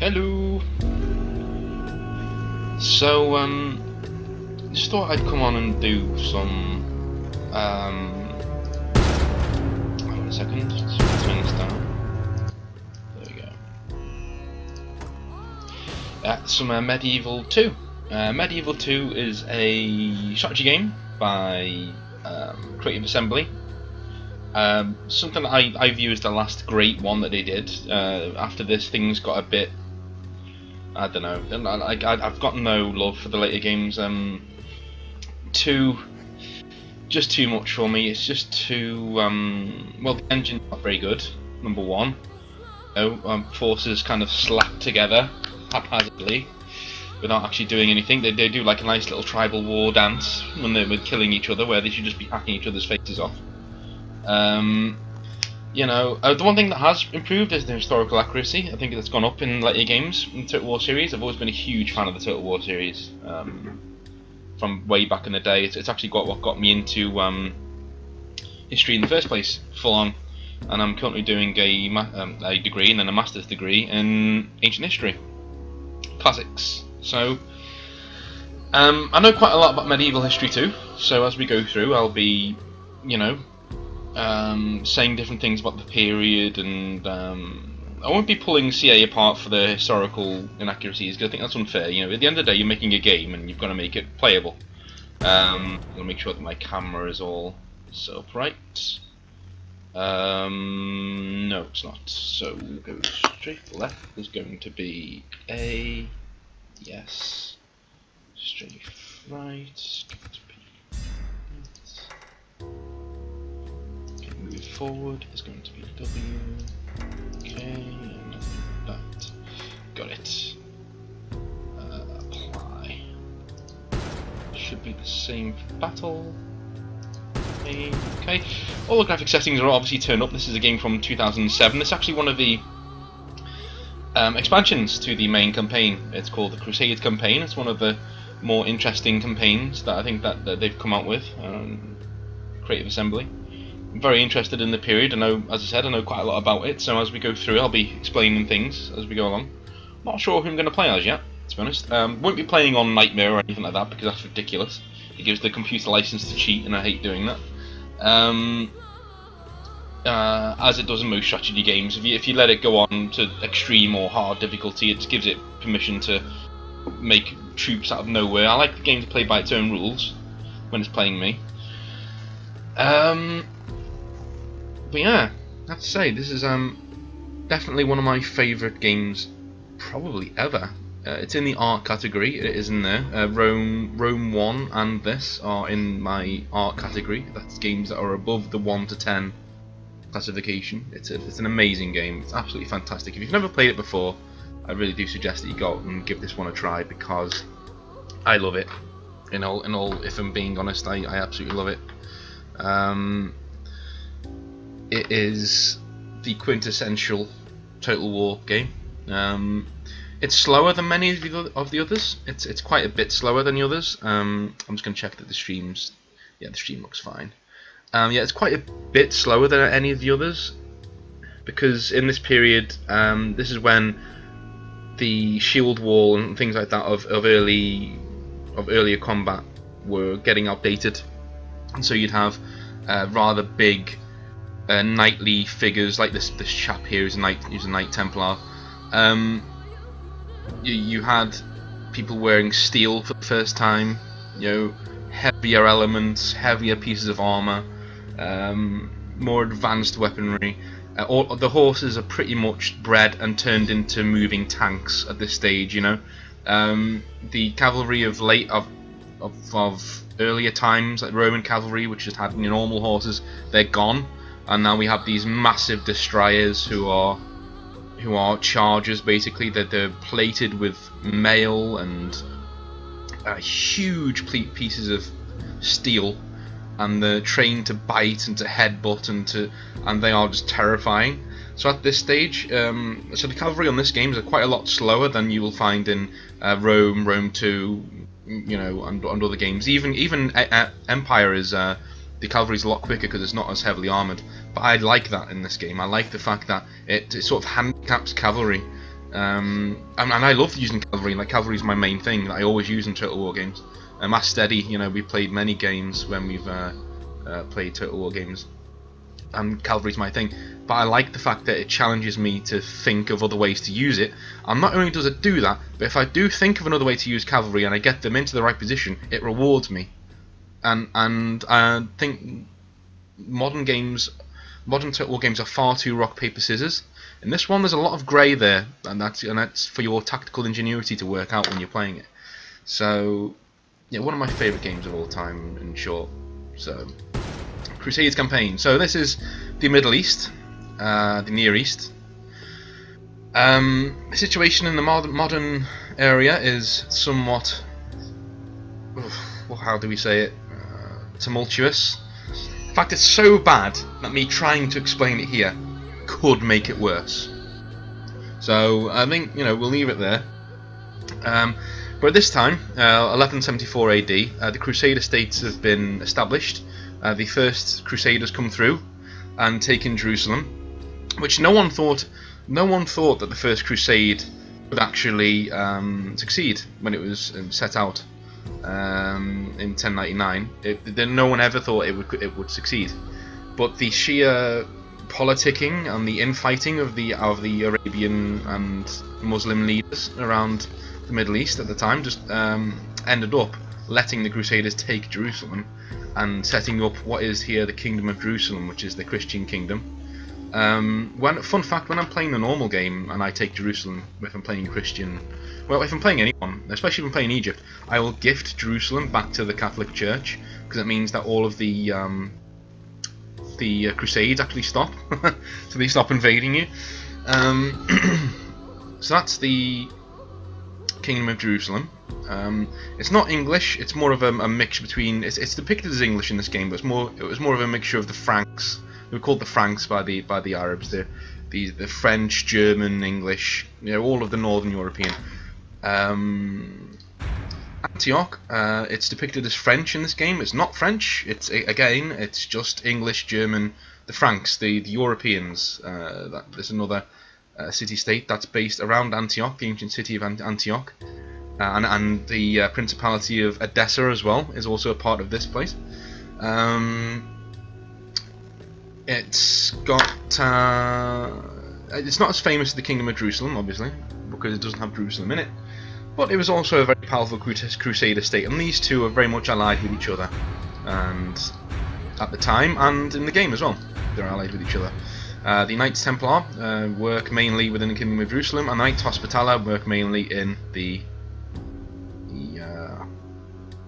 Hello. So, just thought I'd come on and do some. Hold on a second. Let's turn this down. There we go. Some Medieval 2. Medieval 2 is a strategy game by Creative Assembly. Something that I view as the last great one that they did. After this, things got a bit. I don't know. I've got no love for the later games. Just too much for me. It's just too. Well, the engine's not very good. Number one. Forces kind of slapped together haphazardly without actually doing anything. They do like a nice little tribal war dance when they're killing each other, where they should just be hacking each other's faces off. The one thing that has improved is the historical accuracy. I think that's gone up in later games in the Total War series. I've always been a huge fan of the Total War series from way back in the day. It's actually what got me into history in the first place, full on. And I'm currently doing a degree and then a master's degree in ancient history, classics. So I know quite a lot about medieval history too. So as we go through, I'll be, saying different things about the period, and I won't be pulling CA apart for the historical inaccuracies, because I think that's unfair. At the end of the day, you're making a game and you've got to make it playable. I'm gonna make sure that my camera is all set up right. No, it's not. So we'll go straight left. There's going to be a yes. Straight right. It's going to be move forward is going to be W. Okay, and that. Got it. Apply. Should be the same for battle. Okay. All the graphic settings are obviously turned up. This is a game from 2007. It's actually one of the expansions to the main campaign. It's called the Crusades campaign. It's one of the more interesting campaigns that I think that they've come out with. Creative Assembly. I'm very interested in the period. I know, as I said, I know quite a lot about it, so as we go through I'll be explaining things as we go along. Not sure who I'm going to play as yet, to be honest. Won't be playing on Nightmare or anything like that, because that's ridiculous. It gives the computer license to cheat, and I hate doing that. As it does in most strategy games, if you let it go on to extreme or hard difficulty, it just gives it permission to make troops out of nowhere. I like the game to play by its own rules when it's playing me. But yeah, I have to say, this is definitely one of my favourite games, probably ever. It's in the art category, it is in there. Rome 1 and this are in my art category. That's games that are above the 1 to 10 classification. It's an amazing game, it's absolutely fantastic. If you've never played it before, I really do suggest that you go out and give this one a try, because I love it. If I'm being honest, I absolutely love it. It is the quintessential Total War game. It's slower than many of the others. It's quite a bit slower than the others. I'm just going to check that the stream's. Yeah, the stream looks fine. Yeah, it's quite a bit slower than any of the others, because in this period, this is when the shield wall and things like that of earlier combat were getting outdated, and so you'd have rather big knightly figures, like this chap here is a Knight Templar. You had people wearing steel for the first time, heavier elements, heavier pieces of armor, more advanced weaponry. All the horses are pretty much bred and turned into moving tanks at this stage. The cavalry of earlier times, like Roman cavalry, which just had normal horses, they're gone, and now we have these massive destroyers who are chargers. Basically, they're plated with mail and huge pieces of steel, and they're trained to bite and to headbutt and they are just terrifying. So at this stage, so the cavalry on this game is quite a lot slower than you will find in Rome 2, and other games. Even Empire is the cavalry's a lot quicker because it's not as heavily armoured. But I like that in this game. I like the fact that it sort of handicaps cavalry And I love using cavalry. Like, cavalry is my main thing that I always use in Total War games. As steady, you know, we played many games when we've played Total War games, and cavalry's my thing. But I like the fact that it challenges me to think of other ways to use it. And not only does it do that, but if I do think of another way to use cavalry and I get them into the right position, it rewards me. And I think modern Total War games are far too rock paper scissors. In this one, there's a lot of grey there, and that's for your tactical ingenuity to work out when you're playing it. So, yeah, one of my favourite games of all time, in short. So, Crusades campaign. So this is the Middle East, the Near East. The situation in the modern area is somewhat, well, how do we say it, tumultuous. In fact, it's so bad that me trying to explain it here could make it worse. So I think, you know, we'll leave it there. But at this time, 1174 AD, the Crusader states have been established. The first Crusaders come through and taken Jerusalem, which no one thought that the first Crusade would actually succeed when it was set out in 1099. No one ever thought it would succeed, but the sheer politicking and the infighting of the Arabian and Muslim leaders around the Middle East at the time just ended up letting the Crusaders take Jerusalem and setting up what is here the Kingdom of Jerusalem, which is the Christian kingdom. Fun fact, when I'm playing the normal game and I take Jerusalem, if I'm playing Christian, well, if I'm playing anyone, especially if I'm playing Egypt, I will gift Jerusalem back to the Catholic Church, because it means that all of the Crusades actually stop, so they stop invading you. So that's the Kingdom of Jerusalem. It's not English. It's more of a mix between. It's depicted as English in this game, but it was more of a mixture of the Franks. They were called the Franks by the Arabs. The French, German, English. You know, all of the Northern European. Antioch. It's depicted as French in this game. It's not French. It's just English, German. The Franks, the Europeans. There's another city-state that's based around Antioch, the ancient city of Antioch. And the Principality of Edessa as well is also a part of this place. It's got it's not as famous as the Kingdom of Jerusalem, obviously, because it doesn't have Jerusalem in it. But it was also a very powerful Crusader state, and these two are very much allied with each other. And at the time, and in the game as well, they're allied with each other. The Knights Templar work mainly within the Kingdom of Jerusalem, and the Knights Hospitaller work mainly in the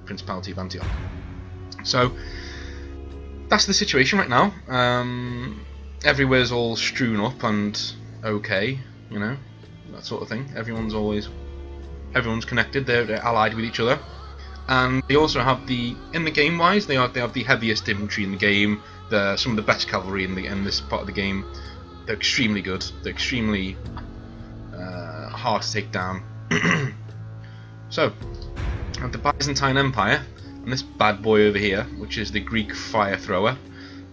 Principality of Antioch. So that's the situation right now. Everywhere's all strewn up and okay, you know, that sort of thing. Everyone's connected. They're allied with each other, and they also have in the game wise, they have the heaviest infantry in the game. Some of the best cavalry in this part of the game. They're extremely good. They're extremely hard to take down. So, the Byzantine Empire, and this bad boy over here, which is the Greek Fire Thrower,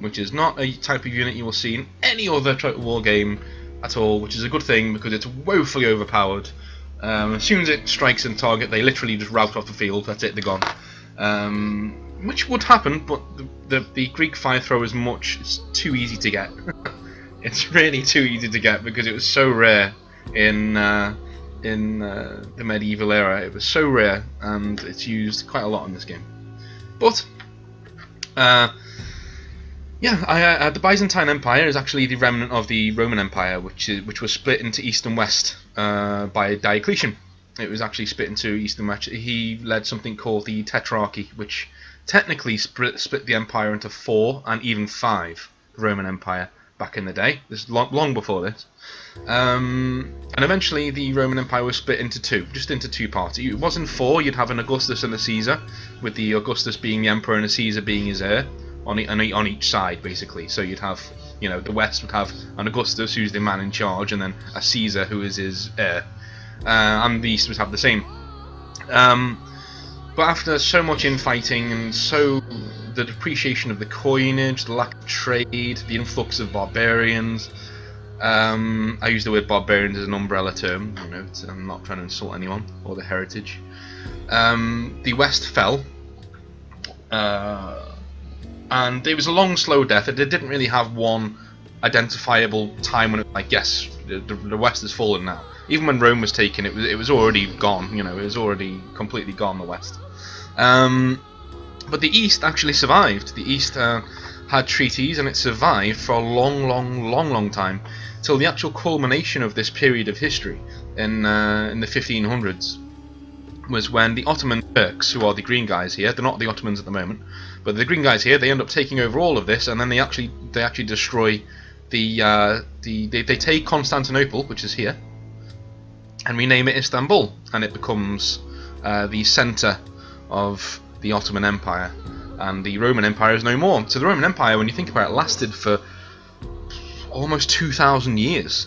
which is not a type of unit you will see in any other Total War game at all, which is a good thing because it's woefully overpowered. As soon as it strikes a target, they literally just rout off the field. That's it, they're gone. Which would happen, but the Greek Fire Thrower it's too easy to get. It's really too easy to get because it was so rare in the medieval era. It was so rare, and it's used quite a lot in this game. But the Byzantine Empire is actually the remnant of the Roman Empire, which was split into East and West by Diocletian. It was actually split into East and West. He led something called the Tetrarchy, which technically split the empire into 4 and even 5. The Roman Empire back in the day. This is long before this. And eventually the Roman Empire was split into 2, just into 2 parts. It wasn't 4. You'd have an Augustus and a Caesar, with the Augustus being the emperor and the Caesar being his heir on each side, basically. So you'd have, you know, the West would have an Augustus who's the man in charge, and then a Caesar who is his heir. And the East would have the same. But after so much infighting and the depreciation of the coinage, the lack of trade, the influx of barbarians, I use the word barbarians as an umbrella term. You know, I'm not trying to insult anyone or their heritage. The West fell, and it was a long, slow death. It didn't really have one identifiable time when it was like, yes, the West has fallen now. Even when Rome was taken, it was already gone. You know, it was already completely gone. The West. But the East actually survived. The East had treaties, and it survived for a long time, till the actual culmination of this period of history in the 1500s was when the Ottoman Turks, who are the green guys here, they're not the Ottomans at the moment, but the green guys here, they end up taking over all of this, and then they actually destroy they take Constantinople, which is here, and rename it Istanbul, and it becomes the centre of the Ottoman Empire, and the Roman Empire is no more. So the Roman Empire, when you think about it, lasted for almost 2,000 years.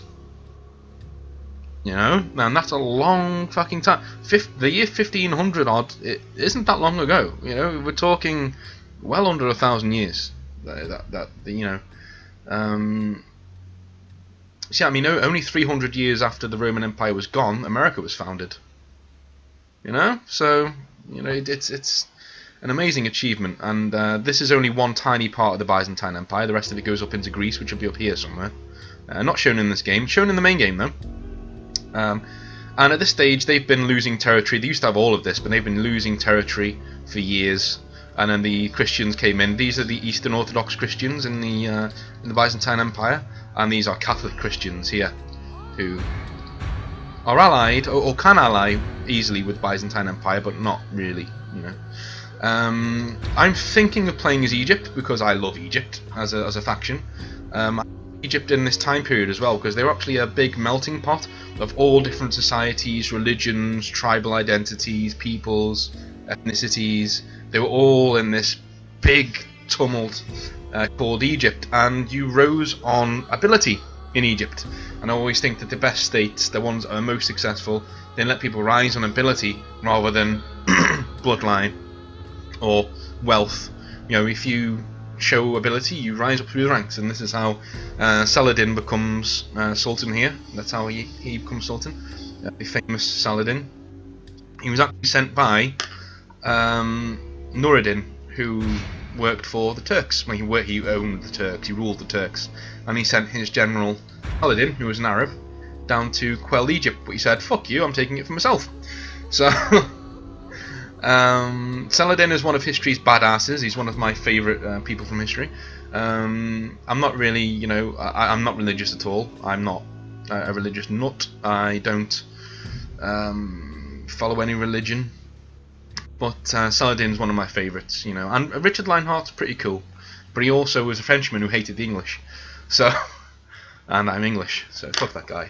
You know, and that's a long fucking time. The year 1500 odd, it isn't that long ago. You know, we're talking well under 1,000 years. You know, see, I mean, only 300 years after the Roman Empire was gone, America was founded. You know, so you know it's an amazing achievement, and this is only one tiny part of the Byzantine Empire. The rest of it goes up into Greece, which will be up here somewhere. Not shown in this game, shown in the main game though. And at this stage, they've been losing territory. They used to have all of this, but they've been losing territory for years. And then the Christians came in. These are the Eastern Orthodox Christians in the Byzantine Empire, and these are Catholic Christians here, who are allied or can ally easily with Byzantine Empire, but not really. You know. I'm thinking of playing as Egypt because I love Egypt as a faction. Egypt in this time period as well, because they were actually a big melting pot of all different societies, religions, tribal identities, peoples, ethnicities. They were all in this big tumult called Egypt, and you rose on ability in Egypt. And I always think that the best states, the ones that are most successful, they let people rise on ability rather than bloodline or wealth. You know, if you show ability, you rise up through the ranks, and this is how Saladin becomes Sultan here. That's how he becomes Sultan, the famous Saladin. He was actually sent by Nuruddin, who worked for the Turks. Well, he owned the Turks, he ruled the Turks, and he sent his general Saladin, who was an Arab, down to quell Egypt, but he said, fuck you, I'm taking it for myself. So Saladin is one of history's badasses. He's one of my favourite people from history. I'm not really, you know, I'm not religious at all. I'm not a religious nut. I don't follow any religion. But Saladin's one of my favourites, you know. And Richard Lionheart's pretty cool. But he also was a Frenchman who hated the English. So, and I'm English, so fuck that guy.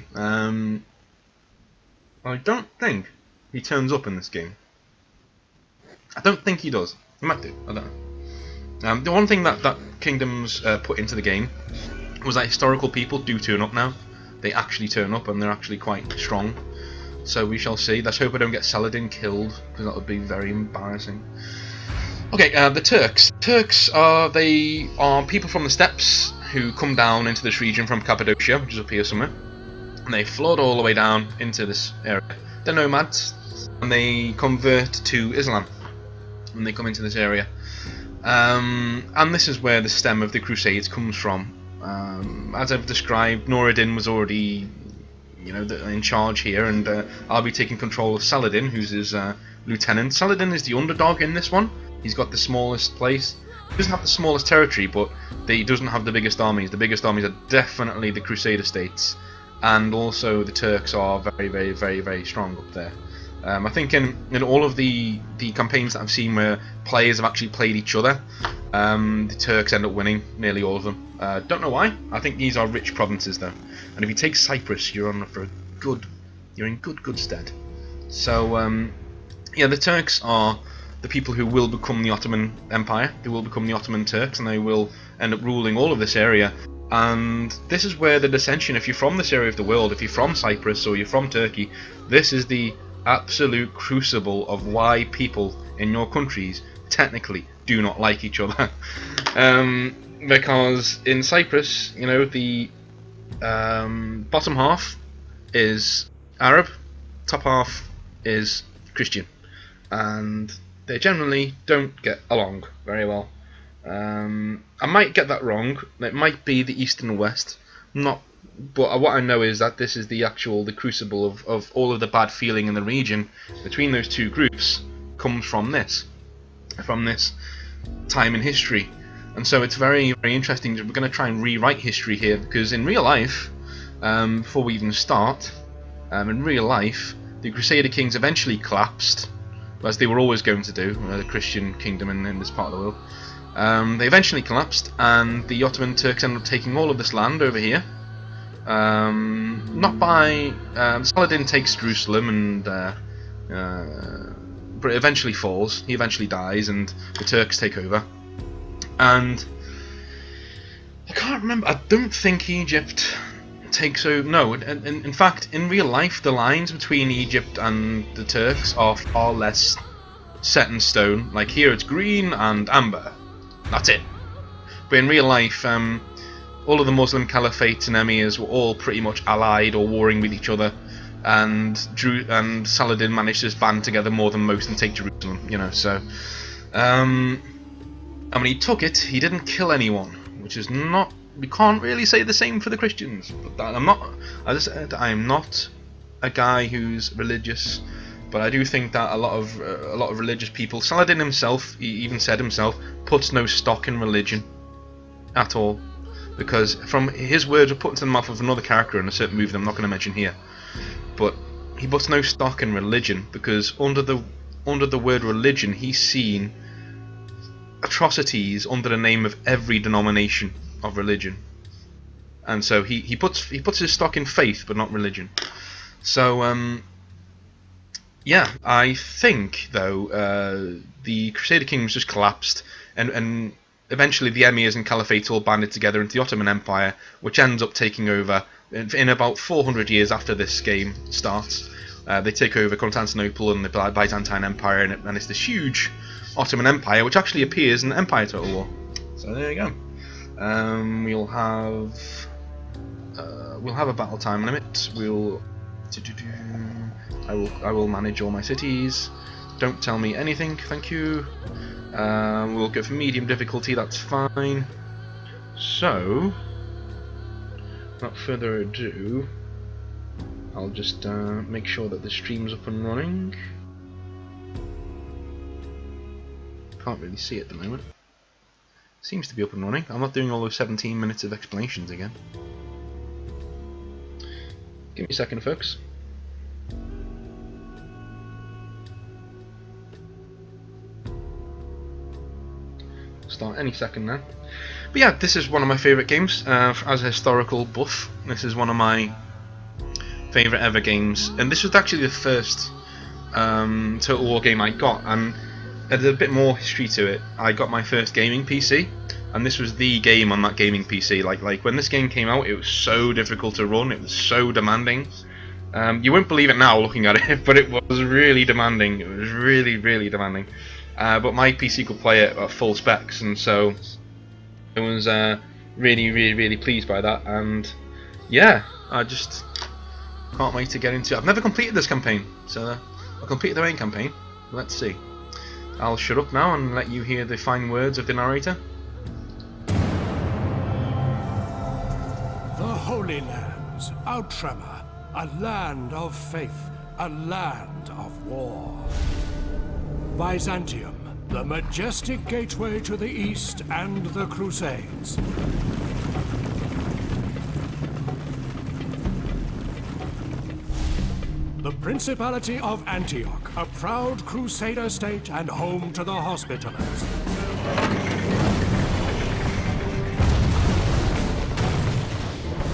I don't think he turns up in this game. I don't think he does. He might do. I don't know. The one thing that Kingdoms put into the game was that historical people do turn up now. They actually turn up, and they're actually quite strong. So we shall see. Let's hope I don't get Saladin killed, because that would be very embarrassing. Okay, the Turks. Turks are people from the steppes who come down into this region from Cappadocia, which is up here somewhere, and they flood all the way down into this area. They're nomads, and they convert to Islam when they come into this area, and this is where the stem of the Crusades comes from. As I've described, Nuruddin was already, you know, in charge here, and I'll be taking control of Saladin, who's his lieutenant. Saladin is the underdog in this one. He's got the smallest place. He doesn't have the smallest territory, but he doesn't have the biggest armies. The biggest armies are definitely the Crusader states, and also the Turks are very strong up there. I think in all of the campaigns that I've seen where players have actually played each other, the Turks end up winning nearly all of them. Don't know why. I think these are rich provinces though, and if you take Cyprus, you're in good stead. So yeah, the Turks are the people who will become the Ottoman Empire. They will become the Ottoman Turks, and they will end up ruling all of this area. And this is where the dissension, if you're from this area of the world, if you're from Cyprus or you're from Turkey, this is the absolute crucible of why people in your countries technically do not like each other. Because in Cyprus, you know, the Bottom half is Arab, top half is Christian, and they generally don't get along very well. I might get that wrong. It might be the East and the West. Not, but what I know is that this is the crucible of all of the bad feeling in the region between those two groups comes from this time in history. And so it's very, very interesting. We're going to try and rewrite history here, because in real life, before we even start, in real life, the Crusader kings eventually collapsed, as they were always going to do, the Christian kingdom in this part of the world. They eventually collapsed, and the Ottoman Turks ended up taking all of this land over here. Not by... Saladin takes Jerusalem, and but it eventually falls. He eventually dies, and the Turks take over. And I can't remember. I don't think Egypt takes over. No, in fact, in real life, the lines between Egypt and the Turks are far less set in stone. Like here, it's green and amber. That's it. But in real life, all of the Muslim caliphates and emirs were all pretty much allied or warring with each other, and Saladin managed to band together more than most and take Jerusalem. You know, so. And when he took it, he didn't kill anyone, which is not. We can't really say the same for the Christians. But I'm not. As I said, I am not a guy who's religious, but I do think that a lot of religious people. Saladin himself, he even said himself, puts no stock in religion at all, because from his words were put into the mouth of another character in a certain movie that I'm not going to mention here. But he puts no stock in religion, because under the word religion, he's seen atrocities under the name of every denomination of religion, and so he puts his stock in faith but not religion. So yeah, I think though the Crusader kingdoms just collapsed, and eventually the emirs and caliphates all banded together into the Ottoman Empire, which ends up taking over in about 400 years after this game starts. They take over Constantinople and the Byzantine Empire, and it's this huge Ottoman Empire, which actually appears in Empire Total War. So there you go. We'll have a battle time limit. I will manage all my cities. Don't tell me anything, thank you. We'll go for medium difficulty. That's fine. So, without further ado, I'll just make sure that the stream's up and running. Can't really see it at the moment. Seems to be up and running. I'm not doing all those 17 minutes of explanations again. Give me a second, folks. Start any second now. But yeah, this is one of my favourite games. As a historical buff, this is one of my favourite ever games. And this was actually the first Total War game I got. And there's a bit more history to it. I got my first gaming PC, and this was the game on that gaming PC. Like when this game came out, it was so difficult to run. It was so demanding. You won't believe it now looking at it, but it was really demanding. It was really, really demanding. But my PC could play it at full specs, and so I was really, really, really pleased by that. And yeah, I just can't wait to get into it. I've never completed this campaign, so I'll complete the main campaign. Let's see. I'll shut up now and let you hear the fine words of the narrator. The Holy Lands, Outremer, a land of faith, a land of war. Byzantium, the majestic gateway to the east and the Crusades. The Principality of Antioch, a proud Crusader state and home to the Hospitallers.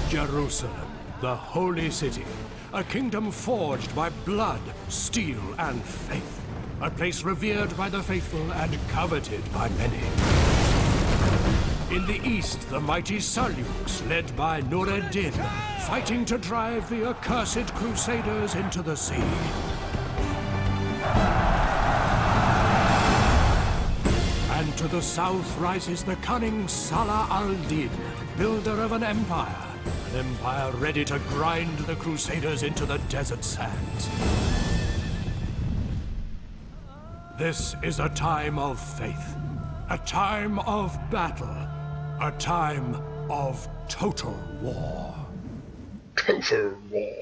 Jerusalem, the holy city, a kingdom forged by blood, steel, and faith. A place revered by the faithful and coveted by many. In the east, the mighty Seljuks, led by Nur-ed-Din, fighting to drive the accursed Crusaders into the sea. And to the south rises the cunning Salah al-Din, builder of an empire, An empire ready to grind the Crusaders into the desert sands. This is a time of faith, a time of battle, a time of total war. Total war.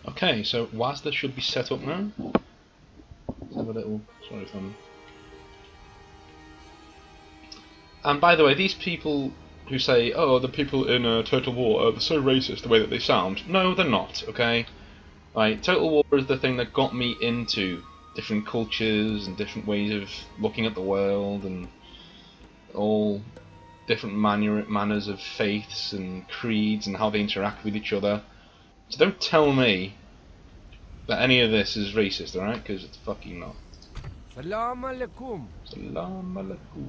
Okay, so WASD should be set up now. Let's have a little. Sorry, fun. And by the way, these people who say, "Oh, the people in Total War are so racist," the way that they sound. No, they're not. Okay, right? Total War is the thing that got me into different cultures and different ways of looking at the world and all different manners of faiths and creeds and how they interact with each other. So don't tell me that any of this is racist, alright? Because it's fucking not. Salam alaikum. Salam alaikum.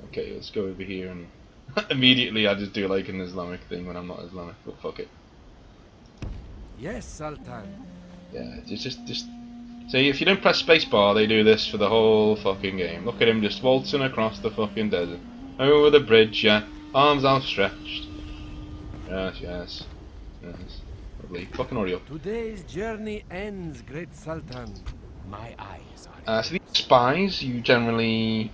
Okay, let's go over here and immediately I just do like an Islamic thing when I'm not Islamic, but fuck it. Yes, Sultan. Yeah, it's just see, if you don't press spacebar, they do this for the whole fucking game. Look at him just waltzing across the fucking desert. Over the bridge, yeah. Arms outstretched. Yes, yes. Yes. Lovely. Fucking hurry up. Today's journey ends, great Sultan. My eyes are... So these spies, you generally...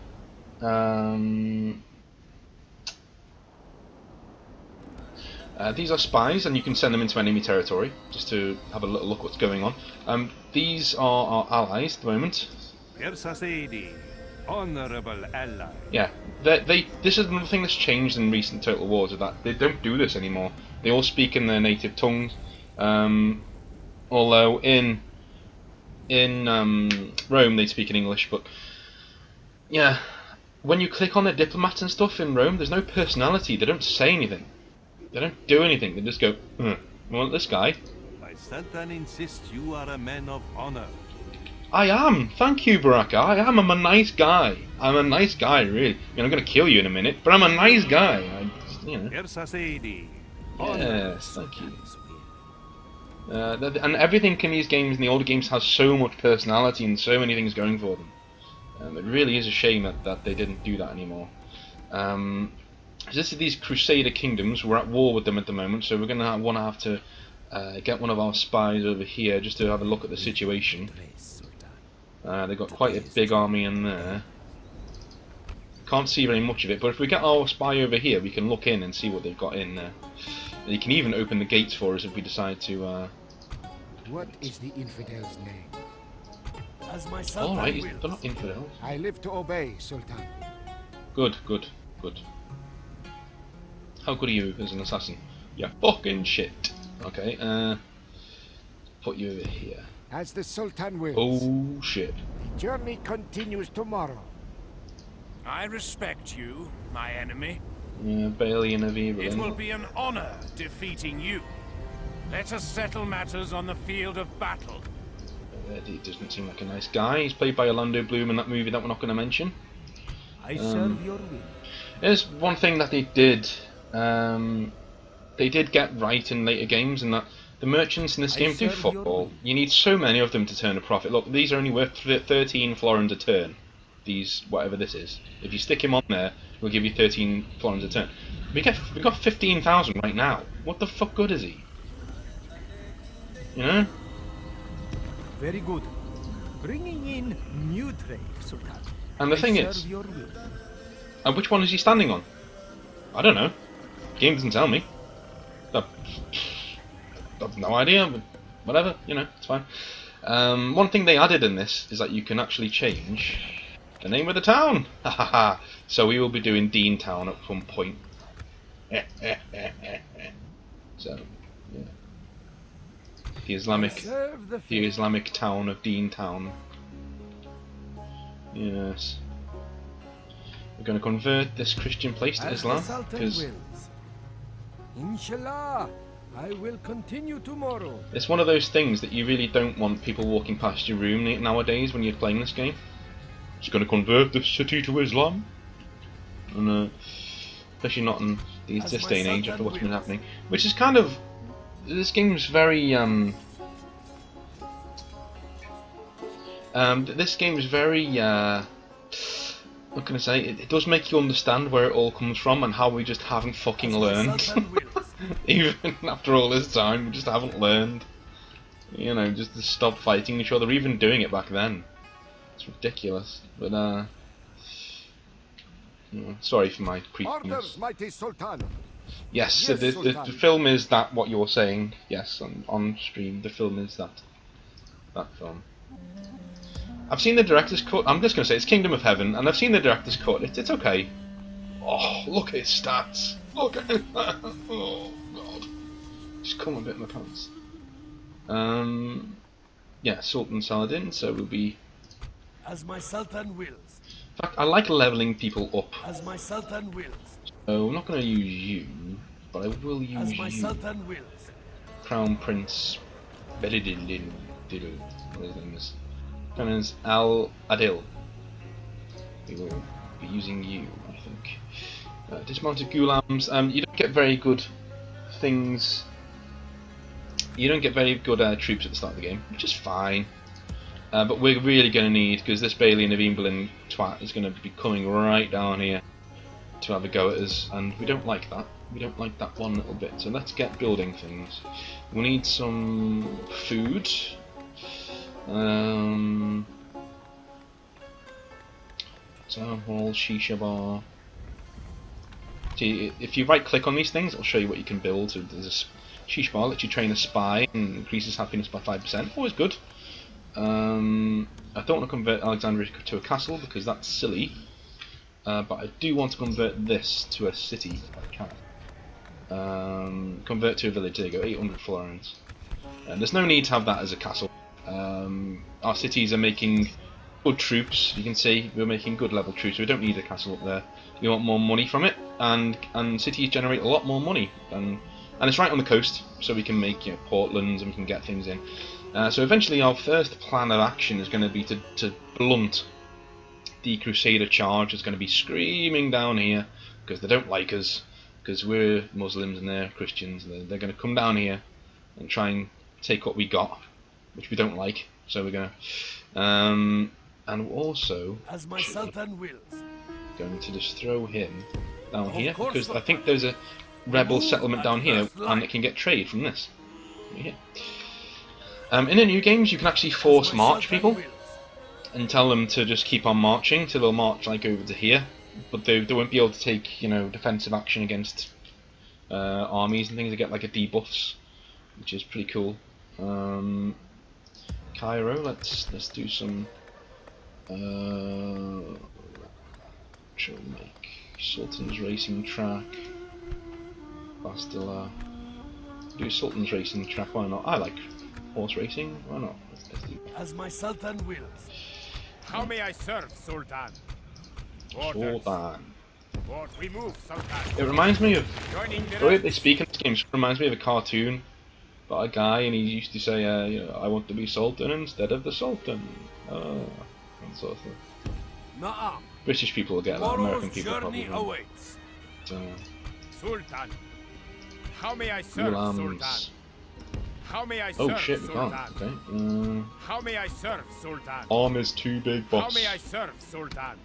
these are spies, and you can send them into enemy territory, just to have a little look what's going on. These are our allies at the moment. Honorable ally. Yeah, this is another thing that's changed in recent Total Wars, is that they don't do this anymore. They all speak in their native tongues. Although in Rome they speak in English, but yeah, when you click on the diplomats and stuff in Rome, there's no personality. They don't say anything. They don't do anything. They just go, "We want this guy." My Sultan insists you are a man of honor. I am. Thank you, Baraka. I am. I'm a nice guy. I'm a nice guy, really. I mean, I'm going to kill you in a minute, but I'm a nice guy. You know. Yes, thank you. And everything in these games, in the older games, has so much personality and so many things going for them. It really is a shame that they didn't do that anymore. This is these Crusader kingdoms. We're at war with them at the moment, so we're going to have to get one of our spies over here just to have a look at the situation. They've got quite a big army in there. Can't see very much of it, but if we get our spy over here, we can look in and see what they've got in there. They can even open the gates for us if we decide to. What is the infidel's name? As my Sultan Alright, wills. they're not infidels. I live to obey, Sultan. Good, good, good. How good are you as an assassin? Yeah, fucking shit. Okay, put you over here. As the Sultan wills. Oh shit. The journey continues tomorrow. I respect you, my enemy. Yeah, Balian of evil. It will be an honor defeating you. Let us settle matters on the field of battle. He doesn't seem like a nice guy. He's played by Orlando Bloom in that movie that we're not going to mention. I serve your will. There's one thing that they did get right in later games, and that the merchants in this game do fuck all. You need so many of them to turn a profit. Look, these are only worth 13 florins a turn. These, whatever this is. If you stick him on there, we'll give you 13 florins a turn. We got 15,000 right now. What the fuck good is he? You know? Very good. Bringing in new trade, Sultan. And the thing is, serve your will. and which one is he standing on? I don't know. The game doesn't tell me. I've no idea, but whatever, you know, it's fine. One thing they added in this is that you can actually change the name of the town. So we will be doing Dean Town at some point. So, yeah. The Islamic town of Dean Town. Yes. We're going to convert this Christian place to Islam, because Inshallah, I will continue tomorrow. it's one of those things that you really don't want people walking past your room nowadays when you're playing this game. It's going to convert this city to Islam, and especially not in this day and age after what's been happening, which is kind of this game's very this game's very what can I say? It does make you understand where it all comes from and how we just haven't fucking learned. Even after all this time, we just haven't learned. You know, just to stop fighting each other, even doing it back then. It's ridiculous. But sorry for my Orders, mighty Sultan. Yes, Yes, the Sultan. film is that what you're saying. Yes, on stream, the film is that film. I've seen the director's cut. I'm just gonna say it's Kingdom of Heaven, and I've seen the director's cut. It's okay. Oh, look at his stats. Look at it. Oh god, just come a bit in my pants. Yeah, Sultan Saladin. So we'll be. As my Sultan wills. In fact, I like leveling people up. As my Sultan wills. So I'm not going to use you, but I will use As my you. Sultan wills. Crown Prince Bedidin, what his name is. Known as Al Adil. We will be using you, I think. Dismounted Ghulams. You don't get very good things. You don't get very good troops at the start of the game, which is fine. But we're really going to need, because this Balian of Imberlin twat is going to be coming right down here to have a go at us, and we don't like that. We don't like that one little bit. So let's get building things. We need some food. Town hall, shisha bar. See, if you right click on these things, it'll show you what you can build. So there's a shisha bar, lets you train a spy and increases happiness by 5%. Always good. I don't want to convert Alexandria to a castle because that's silly. But I do want to convert this to a city if I can. Convert to a village, there you go, 800 florins. And there's no need to have that as a castle. Our cities are making good troops, you can see, we're making good level troops, so we don't need a castle up there. We want more money from it, and cities generate a lot more money. And it's right on the coast, so we can make portlands and we can get things in. So eventually our first plan of action is going to be to blunt the Crusader charge. Is going to be screaming down here because they don't like us, because we're Muslims and they're Christians. They're going to come down here and try and take what we got, which we don't like. So we're going to, and also As my Sultan wills. going to just throw him down here because I think there's a rebel settlement down here and it can get trade from this. Right here. In the new games, you can actually force march people and tell them to just keep on marching till they'll march like over to here, but they won't be able to take defensive action against armies and things. They get like a debuffs, which is pretty cool. Cairo, let's do some. She'll make Sultan's Racing Track. Bastila. Do Sultan's Racing Track. Why not? I like horse racing. Why not? Let's do that. As my Sultan wills. How may I serve, Sultan? Orders. Sultan. What we move, Sultan. It reminds me of Joining the way they speak in this game. It reminds me of a cartoon about a guy, and he used to say, "I want to be Sultan instead of the Sultan." That sort of thing. Na'am. British people will get that. American Tomorrow's people journey probably. awaits. Sultan. How may I serve, Sultan? Ghulams. How may I serve, Oh shit, we Sultan? can't. Okay. How may I serve, Sultan? Arm is too big, How boss. may I serve, Sultan?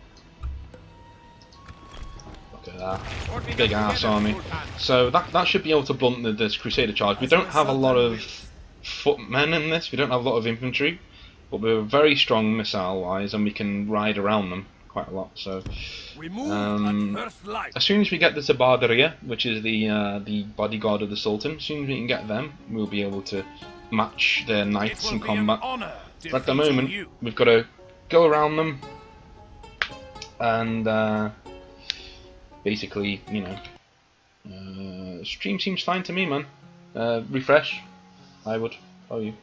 Look at that. Working Big ass together, army. Sultan. So that should be able to blunt this Crusader charge. We don't have a lot of footmen in this. We don't have a lot of infantry, but we're very strong missile-wise, and we can ride around them quite a lot. So We move at first light. as soon as we get the Zabardariya, which is the bodyguard of the Sultan, as soon as we can get them, we'll be able to match their knights It in will be an combat. honor But at the defeating moment, you. we've got to go around them and basically, stream seems fine to me, man. Refresh, I would. Oh, you?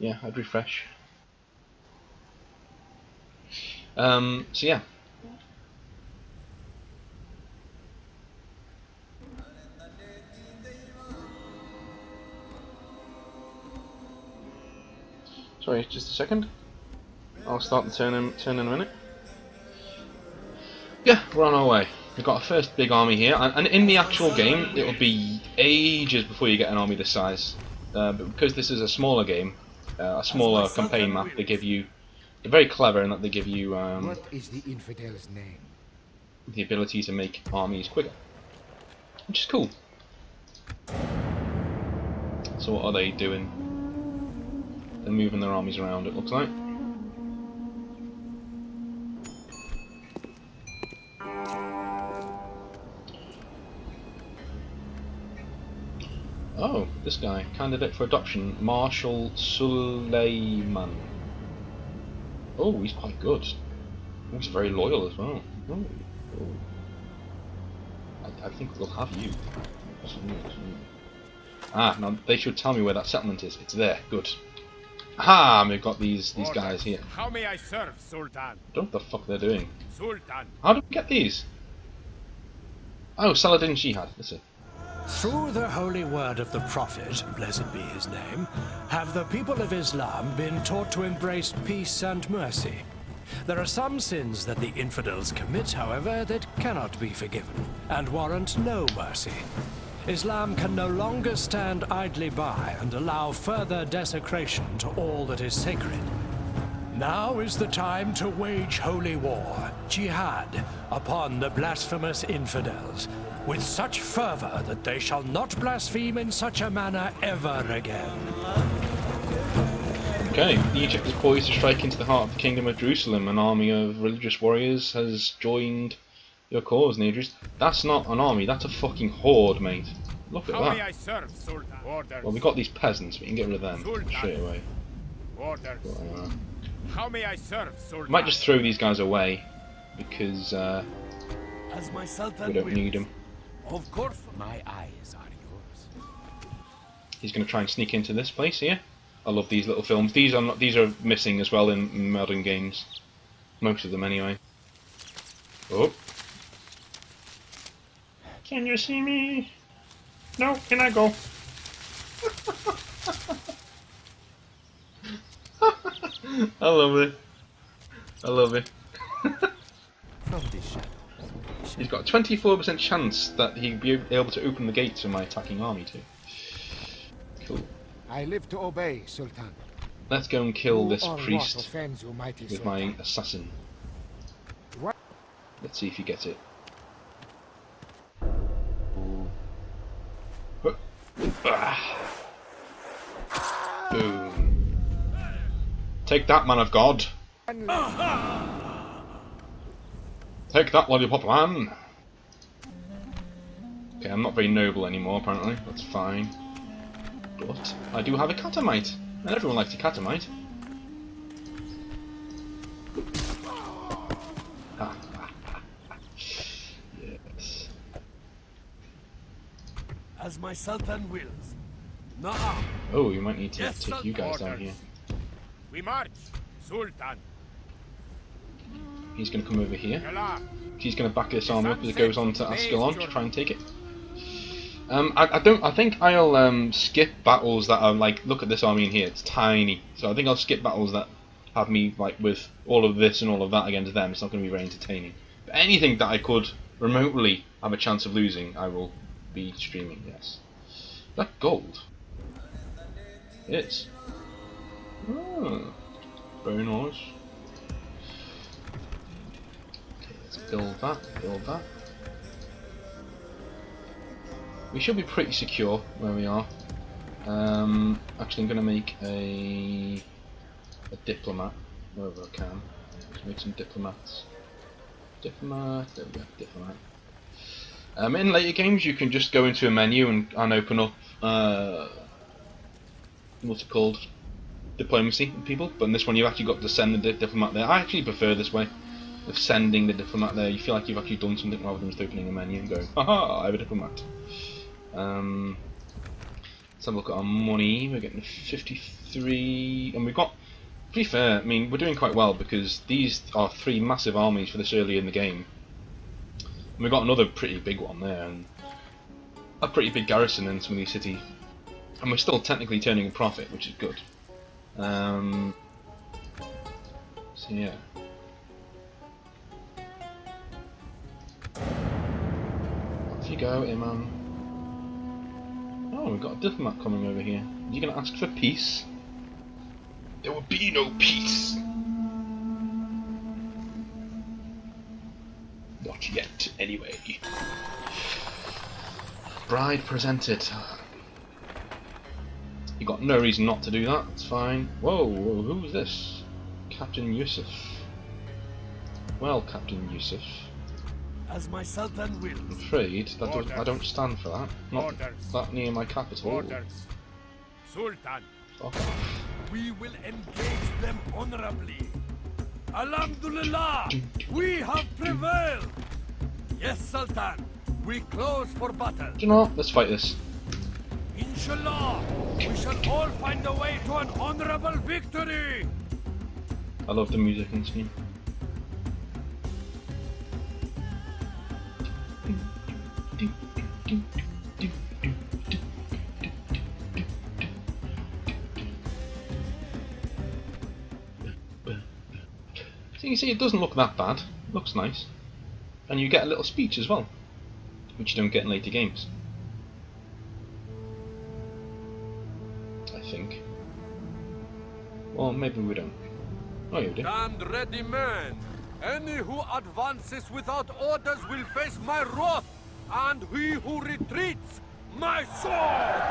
Yeah, I'd refresh. So yeah. Sorry, just a second. I'll start the turn in a minute. Yeah, we're on our way. we've got a first big army here, and in the actual game, it'll be ages before you get an army this size. But because this is a smaller game, a smaller campaign map, they give you. They're very clever in that they give you What is the infidel's name? the ability to make armies quicker, which is cool. So what are they doing? They're moving their armies around, it looks like. Oh, this guy, candidate for adoption, Marshal Suleiman. Oh, he's quite good. Oh, he's very loyal as well. Oh, oh. I think we'll have you. Ah, now they should tell me where that settlement is. It's there. Good. Aha! We've got these guys here. How may I serve, Sultan? I don't know what the fuck they're doing. Sultan. How do we get these? Oh, Saladin Jihad. That's it. Through the holy word of the Prophet, blessed be his name, have the people of Islam been taught to embrace peace and mercy. There are some sins that the infidels commit, however, that cannot be forgiven, and warrant no mercy. Islam can no longer stand idly by and allow further desecration to all that is sacred. Now is the time to wage holy war, jihad, upon the blasphemous infidels, with such fervor that they shall not blaspheme in such a manner ever again. Okay, Egypt is poised to strike into the heart of the Kingdom of Jerusalem. An army of religious warriors has joined your cause, Nedris. That's not an army, that's a fucking horde, mate. Look at How may that. I serve, Sultan? Orders. Well, we got these peasants, we can get rid of them Sultan. straight away. Orders. But, How may I serve, Sultan? might just throw these guys away because As my Sultan we don't will. need them. Of course. My eyes are yours. He's going to try and sneak into this place here. I love these little films. These are missing as well in modern games. Most of them anyway. Oh. Can you see me? No, can I go? I love it. I love it. From the shadows. He's got a 24% chance that he'd be able to open the gates for my attacking army too. Cool. I live to obey, Sultan. Let's go and kill Who this or what priest offends you, mighty with Sultan? my assassin. What? Let's see if he gets it. Ah. Boom. Take that, man of God. Take that, lollipop man. Okay, I'm not very noble anymore, apparently. That's fine. But I do have a catamite, and everyone likes a catamite. Yes. As my Sultan wills. Nah. Oh, you might need to Yes, take you guys down orders. here. We march, Sultan. He's going to come over here. Yalla. He's going to back this army up as it goes on to Ascalon to try and take it. I think I'll skip battles that are like, look at this army in here, it's tiny. So I think I'll skip battles that have me like with all of this and all of that against them. It's not going to be very entertaining. But anything that I could remotely have a chance of losing, I will be streaming. Yes. Is that gold? It is. Oh, very nice. Okay, let's build that. Build that. We should be pretty secure where we are. Actually, I'm going to make a diplomat wherever I can. Let's make some diplomats. Diplomat, there we go, diplomat. In later games, you can just go into a menu and open up what's it called, diplomacy with people. But in this one, you've actually got to send the diplomat there. I actually prefer this way of sending the diplomat there. You feel like you've actually done something rather than just opening a menu and going, haha, I have a diplomat. Let's have a look at our money. We're getting 53, and we've got, to be fair, I mean, we're doing quite well because these are 3 massive armies for this early in the game. And we've got another pretty big one there, and a pretty big garrison in some of these cities. And we're still technically turning a profit, which is good. So yeah. Off you go, Imam. Oh, we've got a diplomat coming over here. Are you going to ask for peace? There will be no peace. Not yet, anyway. Bride presented. You got no reason not to do that. It's fine. Whoa, who's this? Captain Yusuf. Well, Captain Yusuf. As my Sultan wills. I'm afraid that I don't stand for that. Not Orders. that near my capital. Orders. Sultan, Fuck off. we will engage them honorably. Alhamdulillah, we have prevailed. Yes, Sultan, we close for battle. Do you know what? Let's fight this. Inshallah, we shall all find a way to an honorable victory. I love the music and stuff. So you see, it doesn't look that bad. It looks nice. And you get a little speech as well, which you don't get in later games. I think. Well, maybe we don't. Oh, you do. Stand ready, men. Any who advances without orders will face my wrath, and he who retreats, my sword!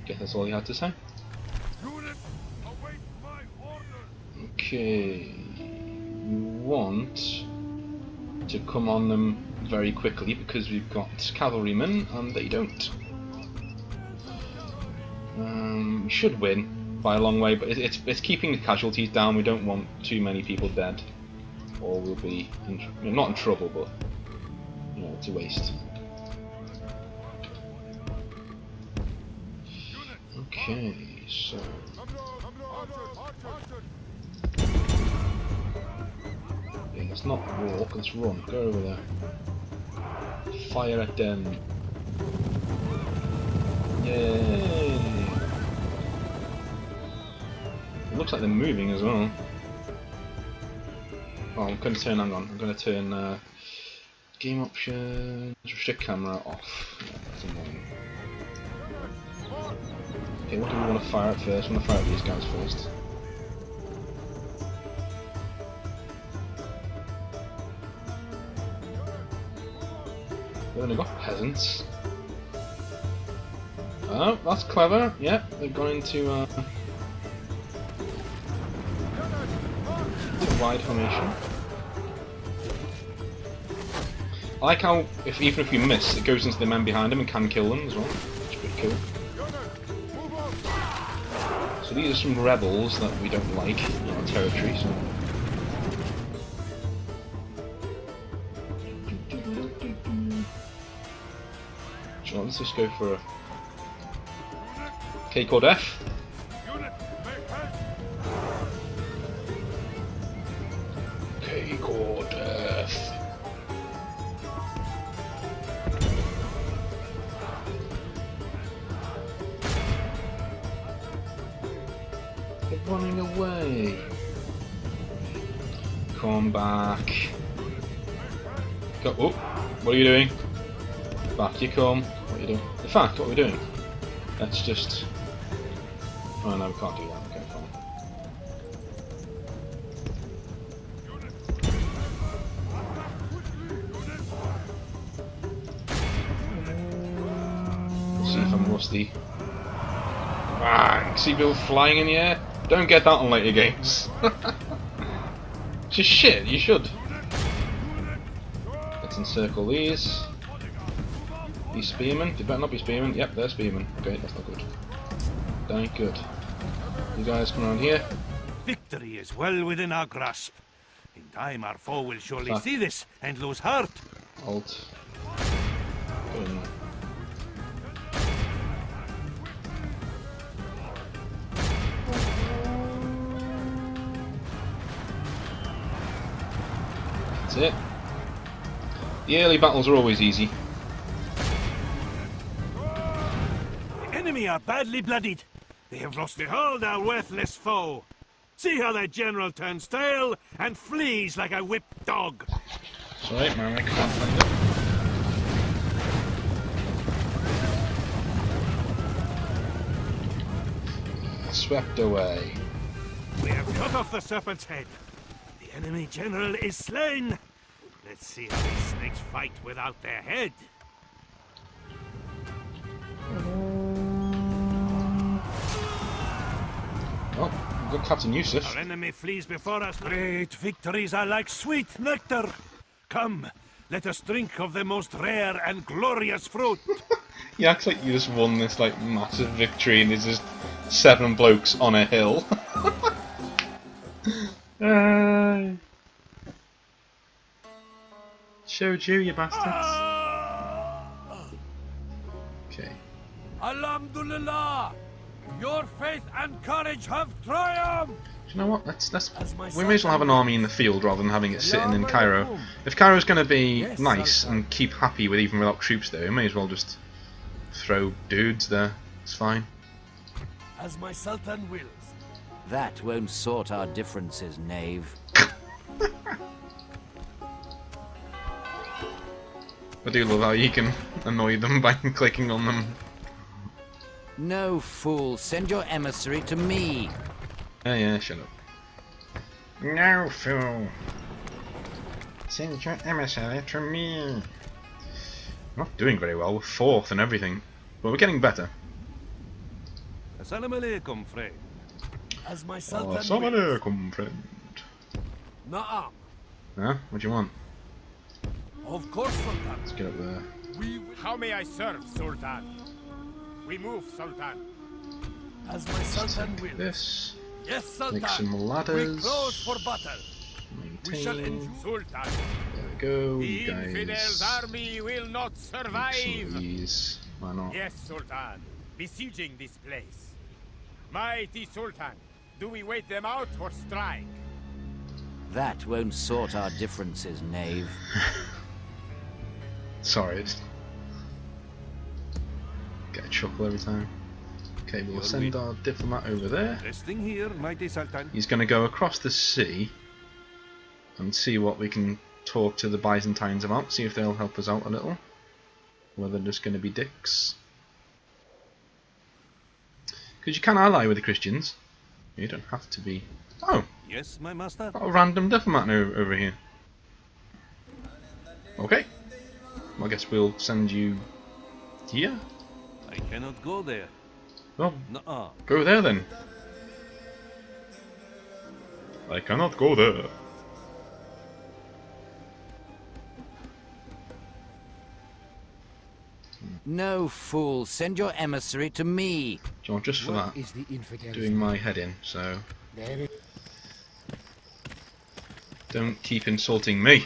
Guess that's all you had to say. Units, await my orders! Okay. We want to come on them very quickly because we've got cavalrymen and they don't. We should win by a long way, but it's keeping the casualties down. We don't want too many people dead, or we'll be not in trouble, but it's a waste. Okay, so yeah, let's not walk. Let's run. Go over there. Fire at them. Yay! It looks like they're moving as well. Oh, I'm going to turn. Hang on. I'm going to turn game options, restrict camera off. Yeah, that's annoying. Okay, what do we want to fire at first? I want to fire at these guys first. We've only got peasants. Oh, that's clever. Yeah, they've gone into a wide formation. I like how even if we miss, it goes into the men behind them and can kill them as well. It's pretty cool. So these are some rebels that we don't like in our territory. So. So let's just go for a K called F. K called F. They're running away. Come back. Go. Oh, what are you doing? Back you come. What are you doing? In fact, what are we doing? Let's just. Oh no, we can't do that. Okay, fine. Let's see if I'm rusty. Bang! See people flying in the air? Don't get that on later games. Just shit, you should. Let's encircle these. These spearmen? They better not be spearmen. Yep, they're spearmen. Okay, that's not good. That ain't good. You guys come around here. Victory is well within our grasp. In time, our foe will surely see this and lose heart. Alt. Go in there. That's it. The early battles are always easy. The enemy are badly bloodied. They have lost behold our worthless foe. See how the general turns tail and flees like a whipped dog. Sorry, man, I can't find it. Swept away. We have cut off the serpent's head. The enemy general is slain. Let's see how these snakes fight without their head. Oh, good Captain Yusuf. Our enemy flees before us. Great victories are like sweet nectar. Come, let us drink of the most rare and glorious fruit. He acts like you just won this like massive victory and there's just 7 blokes on a hill. Showed you, you bastards. Okay. Alhamdulillah! Your faith and courage have triumphed! Do you know what? We may as well have an army in the field rather than having it sitting in Cairo. If Cairo's going to be nice and keep happy with even without troops there, we may as well just throw dudes there. It's fine. As my Sultan wills. That won't sort our differences, knave. I do love how you can annoy them by clicking on them. No, fool. Send your emissary to me. Yeah, shut up. No, fool. Send your emissary to me. Not doing very well. We're 4th and everything. But we're getting better. Assalamu alaikum, friend. As my Sultan Assalamu wills. alaikum, friend. Na'am. Huh? What do you want? Of course, Sultan. Let's get up there. We will... How may I serve, Sultan? We move, Sultan. As my Sultan Take wills. this. Yes, Sultan. Make some We ladders. close for battle. We shall Maintain. endure. Sultan, There we go, the you infidels' guys. army will not Make some of survive. these. Why not? Yes, Sultan. Besieging this place. Mighty Sultan, do we wait them out or strike? That won't sort our differences, knave. Sorry, it's... Get a chuckle every time. Okay, we'll send our diplomat over there. Resting here, mighty Sultan. He's going to go across the sea and see what we can talk to the Byzantines about, see if they'll help us out a little. Or they're just going to be dicks. Because you can ally with the Christians. You don't have to be... Oh! Yes, my master. Got a random diplomat over here. Okay. Well, I guess we'll send you here. I cannot go there. Well, Nuh-uh. go there then. I cannot go there. No, fool. Send your emissary to me. John, just for that, Is the infidel? doing my head in, so There it don't keep insulting me.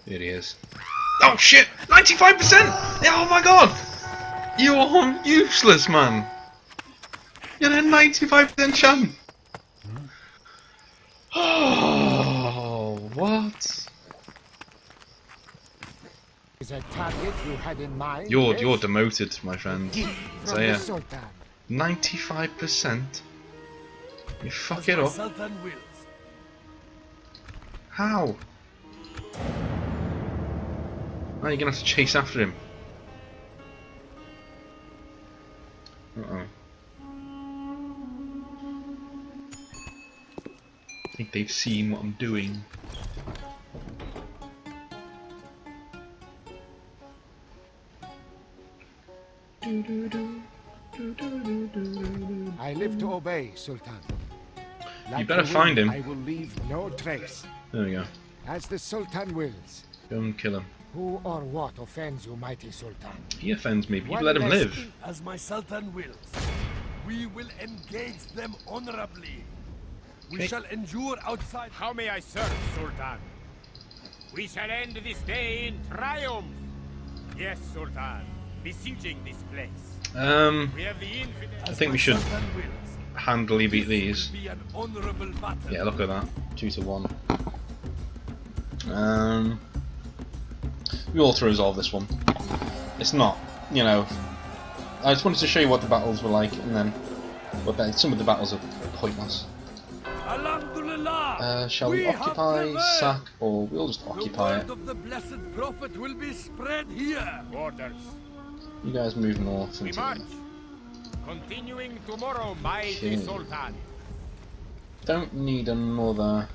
Here he is. Oh shit! 95%! Oh my god! You're useless, man! You're a 95% chance! Oh, what? is a target you had in mind. You're yes? demoted, my friend. Gift So from yeah, the Sultan. 95%. You fuck As it my up. Sultan wills. How? Now you're gonna have to chase after him. Uh-oh. I think they've seen what I'm doing. I live to obey, Sultan. Like better the find wind, him. I will leave no trace. There we go. As the Sultan wills. Go and kill him. Who or what offends you, mighty Sultan? He offends me, but you One let him less live. As my Sultan wills. We will engage them honorably. We Okay. shall endure outside. How may I serve, Sultan? We shall end this day in triumph. Yes, Sultan. Besieging this place. We have the infidels. I think we should Sultan wills. handily beat This these. will be an honorable battle. Yeah, look at that. 2-1. We ought to resolve this one. It's not, you know. I just wanted to show you what the battles were like, and then But then some of the battles are pointless. Shall we occupy, sack, or we'll just occupy it? The word of the blessed prophet will be spread here. Orders. You guys move north We into march. there. Continuing tomorrow, mighty Okay. Sultan. Don't need another.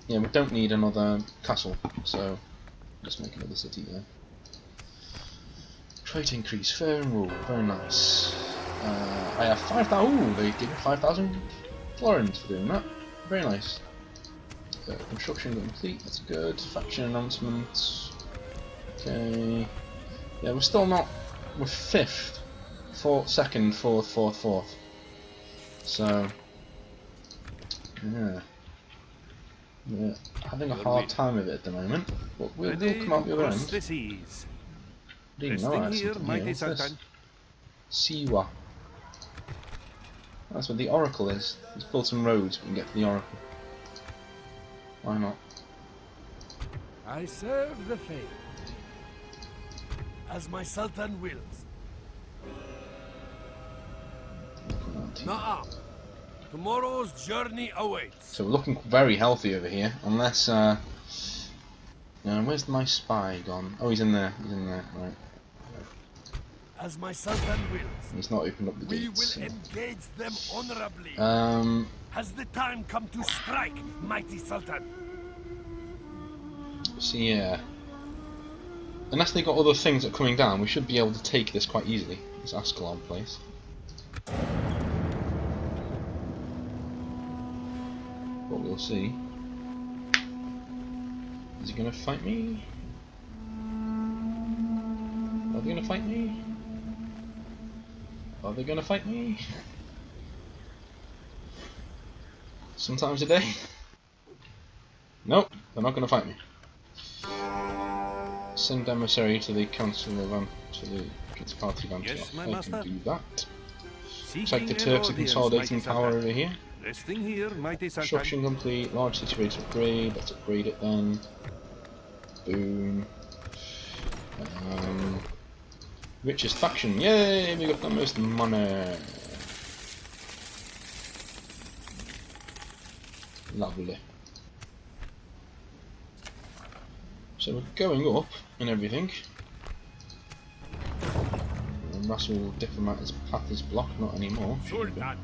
Yeah, we don't need another castle, so just make another city there. Trait increase, fair and rule, very nice. I have 5,000. Ooh, they give me 5,000 florins for doing that. Very nice. Construction complete. That's good. Faction announcements. Okay. Yeah, we're still not. We're 5th, 4th, 2nd, 4th, 4th, 4th. So. Yeah. We're having a hard time of it at the moment, but we'll come out the other end. The seas. Didn't know I had something here. What's this? Siwa. That's what the Oracle is. Let's build some roads we can get to the Oracle. Why not? I serve the faith, as my Sultan wills. Na'am. Tomorrow's journey awaits. So we're looking very healthy over here, unless where's my spy gone? Oh, he's in there. He's in there. Right. As my Sultan wills. He's not opened up the We gates. will engage them honorably. Has the time come to strike, mighty Sultan? So yeah. Unless they got other things that are coming down, we should be able to take this quite easily. This Ascalon place. But we'll see. Is he gonna fight me? Are they gonna fight me? Are they gonna fight me? Sometimes a day? Nope, they're not gonna fight me. Send emissary to the council of to the party of Antioch. Yes, my I can master. do that. Looks like Seeking the an Turks are audience, consolidating mighty power Sultan. over here. Resting here, mighty Sultan. Construction complete, large city ready to upgrade, let's upgrade it then. Boom. Richest faction, yay! We got the most money. Lovely. So we're going up and everything. Russell Diplomat's path is blocked, not anymore. Sultan.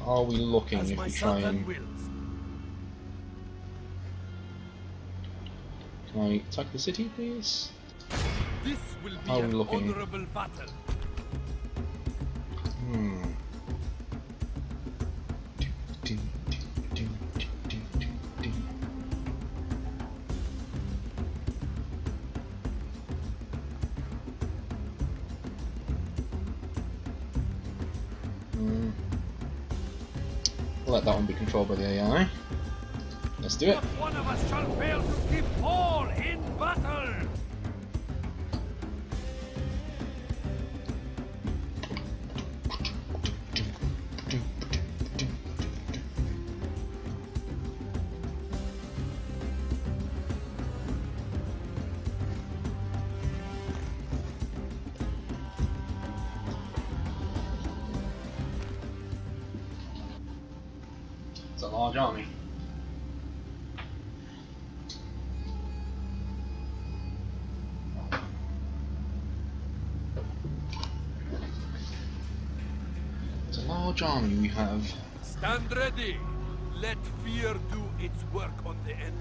How are we looking As if my we try Sultan and... wills. Can I attack the city, please? This will be How are we an looking? honorable battle. We'll let that one be controlled by the AI. Let's do it. Not one of us shall fail to keep Paul in battle. It's a large army. It's a large army we have. Stand ready. Let fear do its work on the enemy.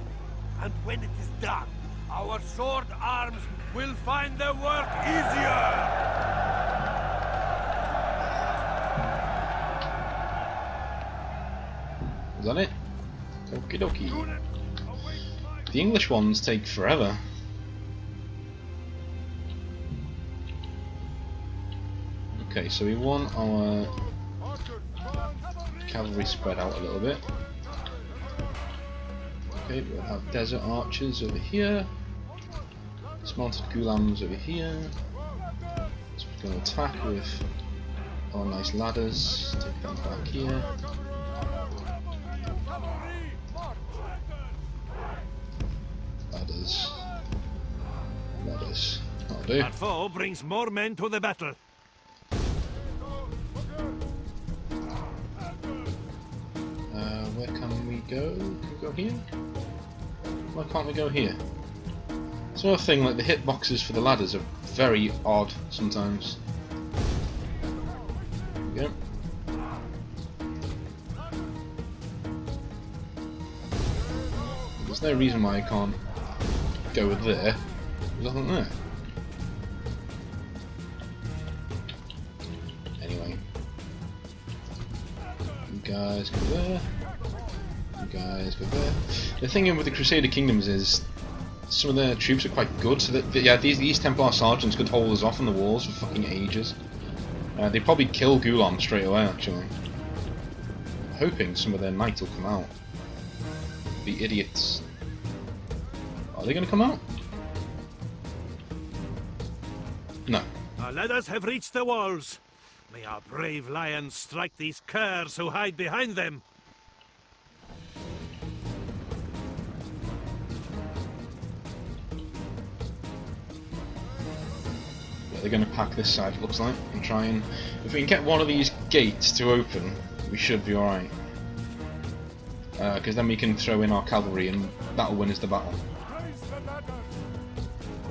And when it is done, our sword arms will find their work easier. Is that it? Okie dokie. The English ones take forever. Okay, so we want our cavalry spread out a little bit. Okay, we'll have desert archers over here. Mounted gulams over here. So we're going to attack with our nice ladders. Take them back here. Ladders. Ladders. Not That'll do. Our foe brings more men to the battle. Where can we go? Can we go here? Why can't we go here? It's another thing, like the hitboxes for the ladders are very odd sometimes. There we go. There's no reason why I can't go with there. There's nothing there. Anyway. You guys go there. You guys go there. The thing with the Crusader Kingdoms is some of their troops are quite good, so that yeah, these Templar sergeants could hold us off on the walls for fucking ages. They'd probably kill Gulam straight away, actually. I'm hoping some of their knights will come out. The idiots. Are they going to come out? No. Our ladders have reached the walls. May our brave lions strike these curs who hide behind them. They're going to pack this side, it looks like, and try and... If we can get one of these gates to open, we should be alright. Because then we can throw in our cavalry and that'll win us the battle.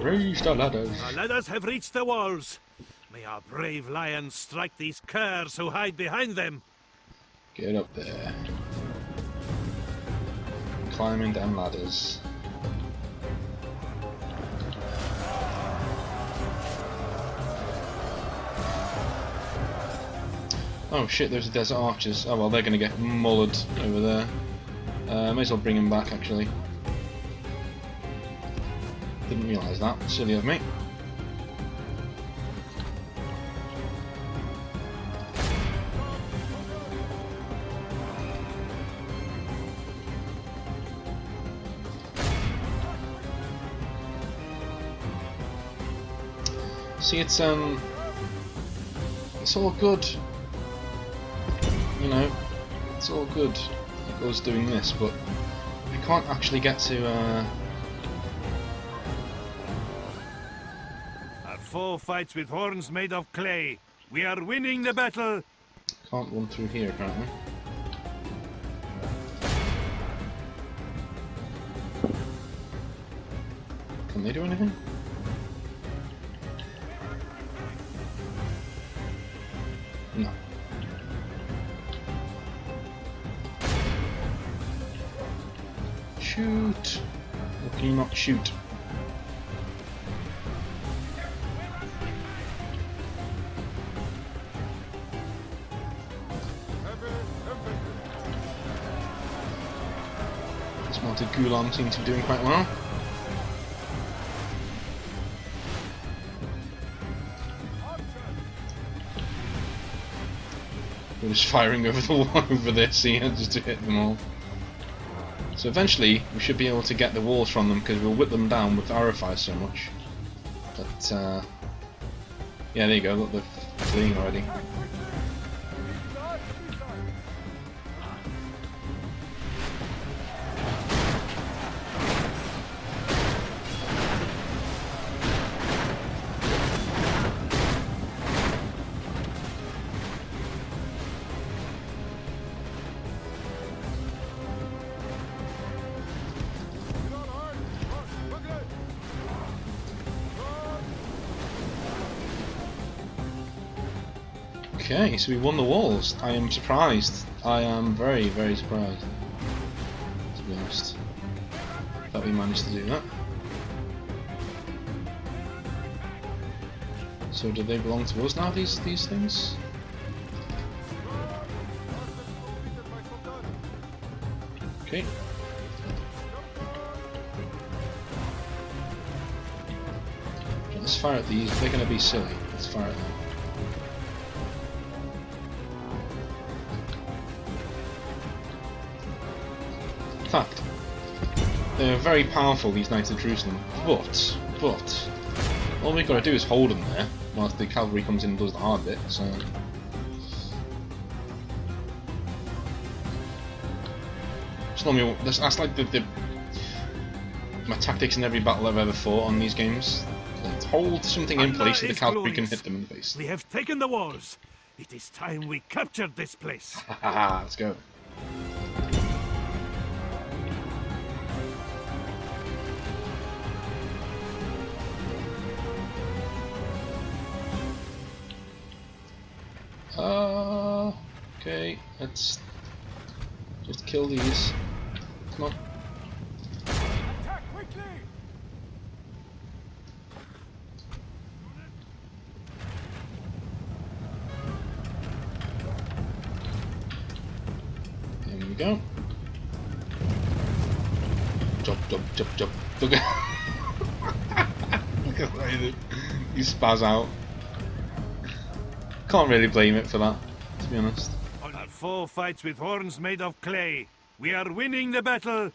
Raise the ladders! Our ladders have reached the walls. May our brave lions strike these curs who hide behind them. Get up there. Climbing them ladders. Oh shit, there's the desert archers. Oh well, they're gonna get mullered over there. May as well bring them back, actually. Didn't realise that. Silly of me. See, it's all good. You know, it's all good. Like us doing this, but I can't actually get to. Our foe fights with horns made of clay. We are winning the battle. Can't run through here apparently. Can they do anything? No. Shoot! Or can you not shoot? This mounted Gulam seems to be doing quite well. We're just firing over the wall over this here just to hit them all. So eventually we should be able to get the walls from them because we'll whip them down with arrow fire so much. But yeah, there you go. Look, they're fleeing already. Okay, so we won the walls. I am surprised. I am very, very surprised. To be honest, that we managed to do that. So do they belong to us now? These things? Okay. Let's fire at these. They're going to be silly. Let's fire at them. In fact, they're very powerful, these Knights of Jerusalem, but all we've got to do is hold them there whilst the cavalry comes in and does the hard bit, so... That's like my tactics in every battle I've ever fought on these games. Let's hold something in place so the is cavalry can glorious. hit them in the face. We have taken the walls. It is time we captured this place. Haha, let's go. Okay, let's just kill these. Come on. Attack quickly! There we go. Jump, jump, jump, jump. Look at the way he spaz out. Can't really blame it for that, to be honest. Our foe fights with horns made of clay. We are winning the battle.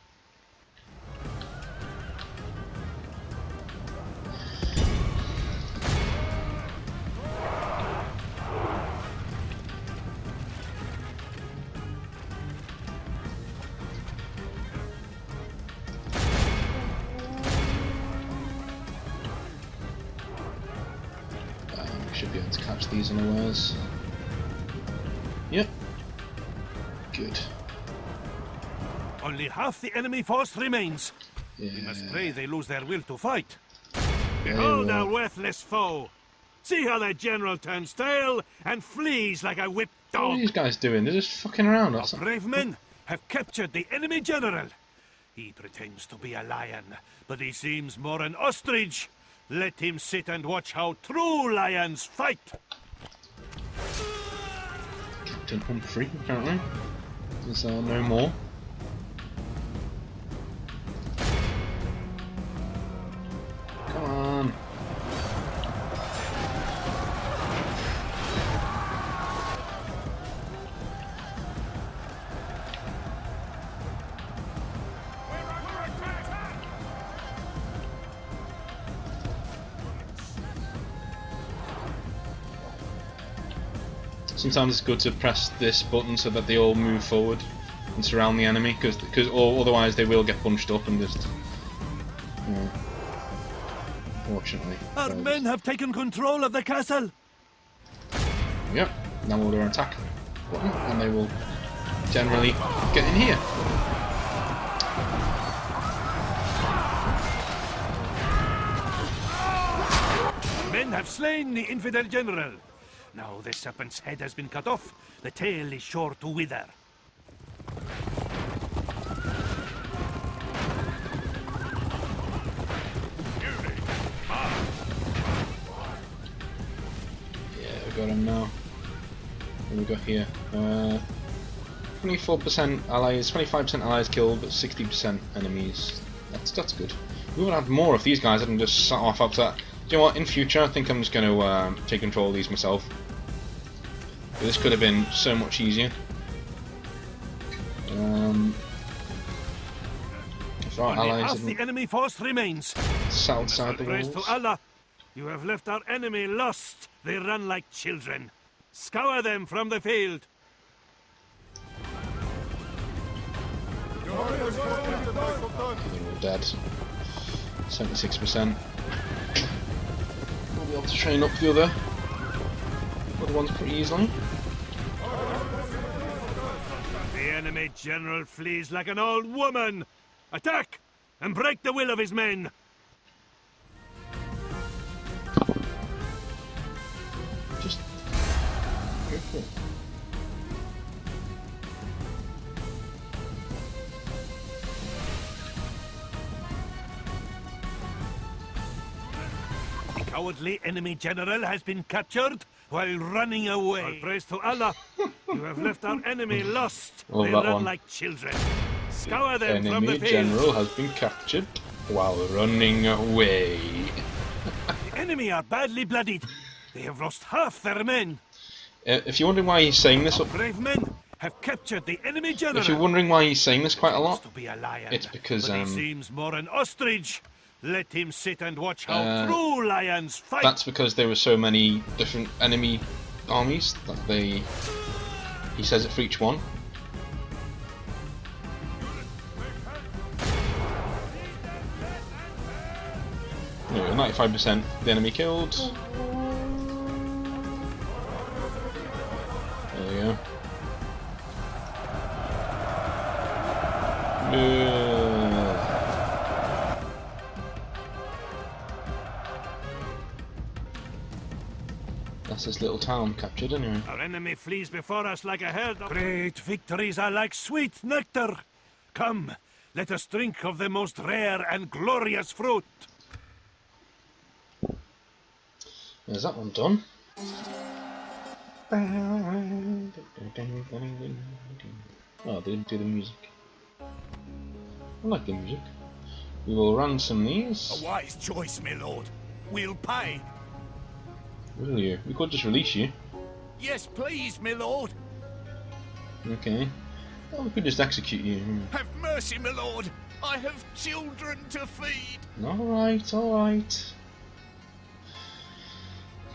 Should be able to catch these unawares. Yep. Good. Only half the enemy force remains. Yeah. We must pray they lose their will to fight. They Behold will. our worthless foe. See how their general turns tail and flees like a whipped What are dog. these guys doing? They're just fucking around. That's Brave men have captured the enemy general. He pretends to be a lion, but he seems more an ostrich. Let him sit and watch how true lions fight. Captain Humphrey, apparently. There's no more. Come on. Sometimes it's good to press this button so that they all move forward and surround the enemy, because otherwise they will get bunched up and just, you know, fortunately. Our men have taken control of the castle. Yep. Now order an attack button, and they will generally get in here. Men have slain the infidel general. Now the serpent's head has been cut off. The tail is sure to wither. Yeah, we got him now. What do we got here? 24% allies, 25% allies killed, but 60% enemies. That's good. We would have more if these guys hadn't just sat off up to that. Do you know what? In future, I think I'm just going to take control of these myself. But this could have been so much easier. If our Only allies half the hadn't enemy force remains. sat outside the Praise walls. to Allah. You have left our enemy lost. They run like children. Scour them from the field. They're all dead. 76%. We'll be able to train up the other ones pretty easily. The enemy general flees like an old woman. Attack and break the will of his men. Just go for it. The cowardly enemy general has been captured while running away. All praise to Allah. You have left our enemy lost. Love They that run one. like children. Scour them from the Enemy field. general has been captured while running away. The enemy are badly bloodied. They have lost half their men. If you're wondering why he's saying this, Brave men have captured the enemy general. if you're wondering why he's saying this quite a lot, To be a lion, it's because but he seems more an ostrich. Let him sit and watch how true lions fight. that's because there were so many different enemy armies that he says it for each one. There it 95% of the enemy killed. There we go. That's this little town captured anyway. Our enemy flees before us like a herd of... Great victories are like sweet nectar. Come, let us drink of the most rare and glorious fruit. There's that one done. Oh, they didn't do the music. I like the music. We will ransom these. A wise choice, my lord. We'll pay. Will you? We could just release you. Yes, please, my lord. Okay. Well, we could just execute you. Have mercy, my lord. I have children to feed. Alright, alright.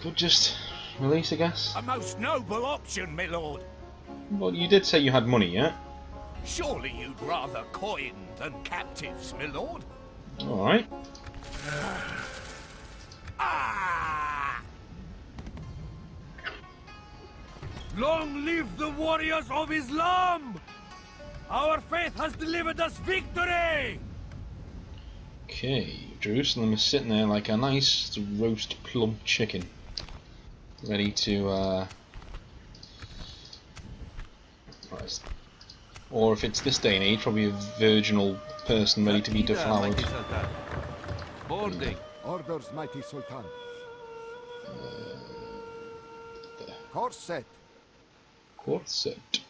Could just release, I guess. A most noble option, my lord. Well, you did say you had money, yeah? Surely you'd rather coin than captives, my lord. Alright. Ah! Long live the warriors of Islam! Our faith has delivered us victory! Okay, Jerusalem is sitting there like a nice roast plump chicken. Ready to, or if it's this day and age, probably a virginal person ready to be deflowered. Boarding. Orders, mighty Sultan. There. Course set. Course set.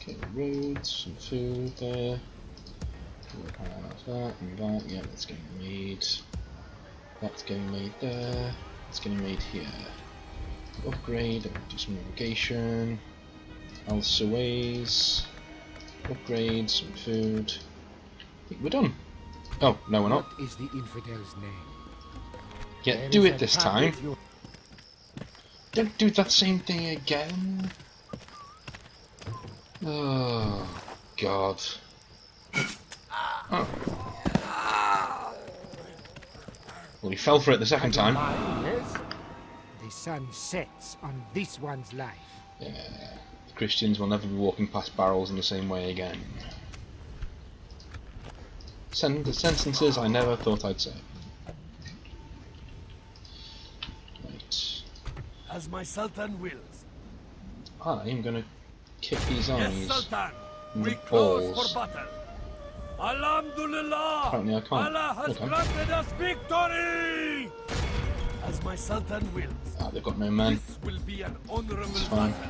Okay, roads, some food there. That and that, yeah, that's getting made. That's getting made there. It's getting made here. Upgrade, do some irrigation. Also ways. Upgrade, some food. I think we're done. Oh, no we're not. What is the infidel's name? Yeah, There do is it a this tablet time. you- Don't do that same thing again. Oh, God. Oh. Well, he fell for it the second time. Yes. The sun sets on this one's life. Yeah, the Christians will never be walking past barrels in the same way again. Sentences I never thought I'd say. Right. As my Sultan wills. I'm gonna kick these Yes, eyes Sultan. in We the close balls. for battle. Alhamdulillah! Apparently I can't. Allah has Okay. granted us victory! As my Sultan wills. Ah, they've got no men. This will be an honorable It's fine. battle.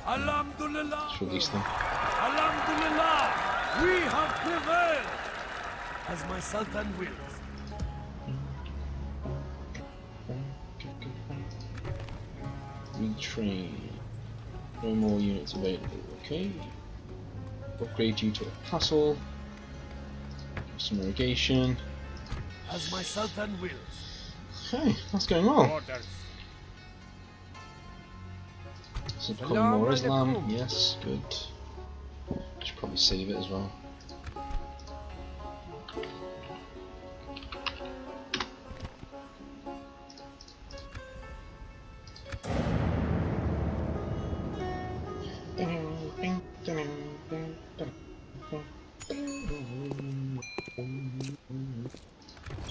Alhamdulillah! Just release them. Alhamdulillah! We have prevailed! As my Sultan wills. Retrain. No more units available. Okay. Upgrade you to a castle. Some irrigation. As my Sultan wills. Okay, that's going well. Orders. So becoming more Islam. Yes, good. Should probably save it as well.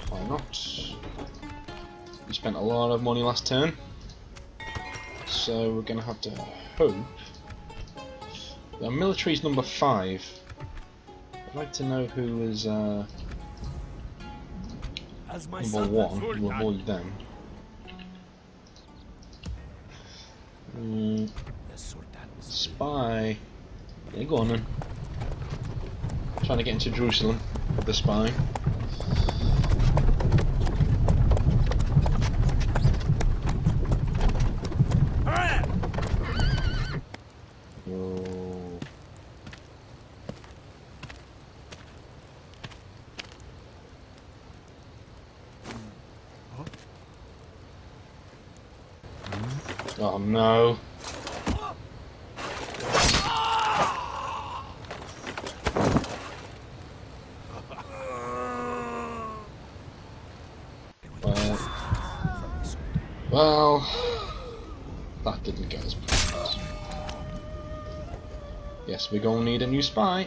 Why not? We spent a lot of money last turn, so we're going to have to hope. Our military's number 5. I'd like to know who is As my number Sultan 1 to Sultan. avoid them. The Sultan's Spy. Yeah, go on then. Trying to get into Jerusalem with the spy. Oh. Oh no. Well, that didn't get us planned. Yes, we're gonna need a new spy.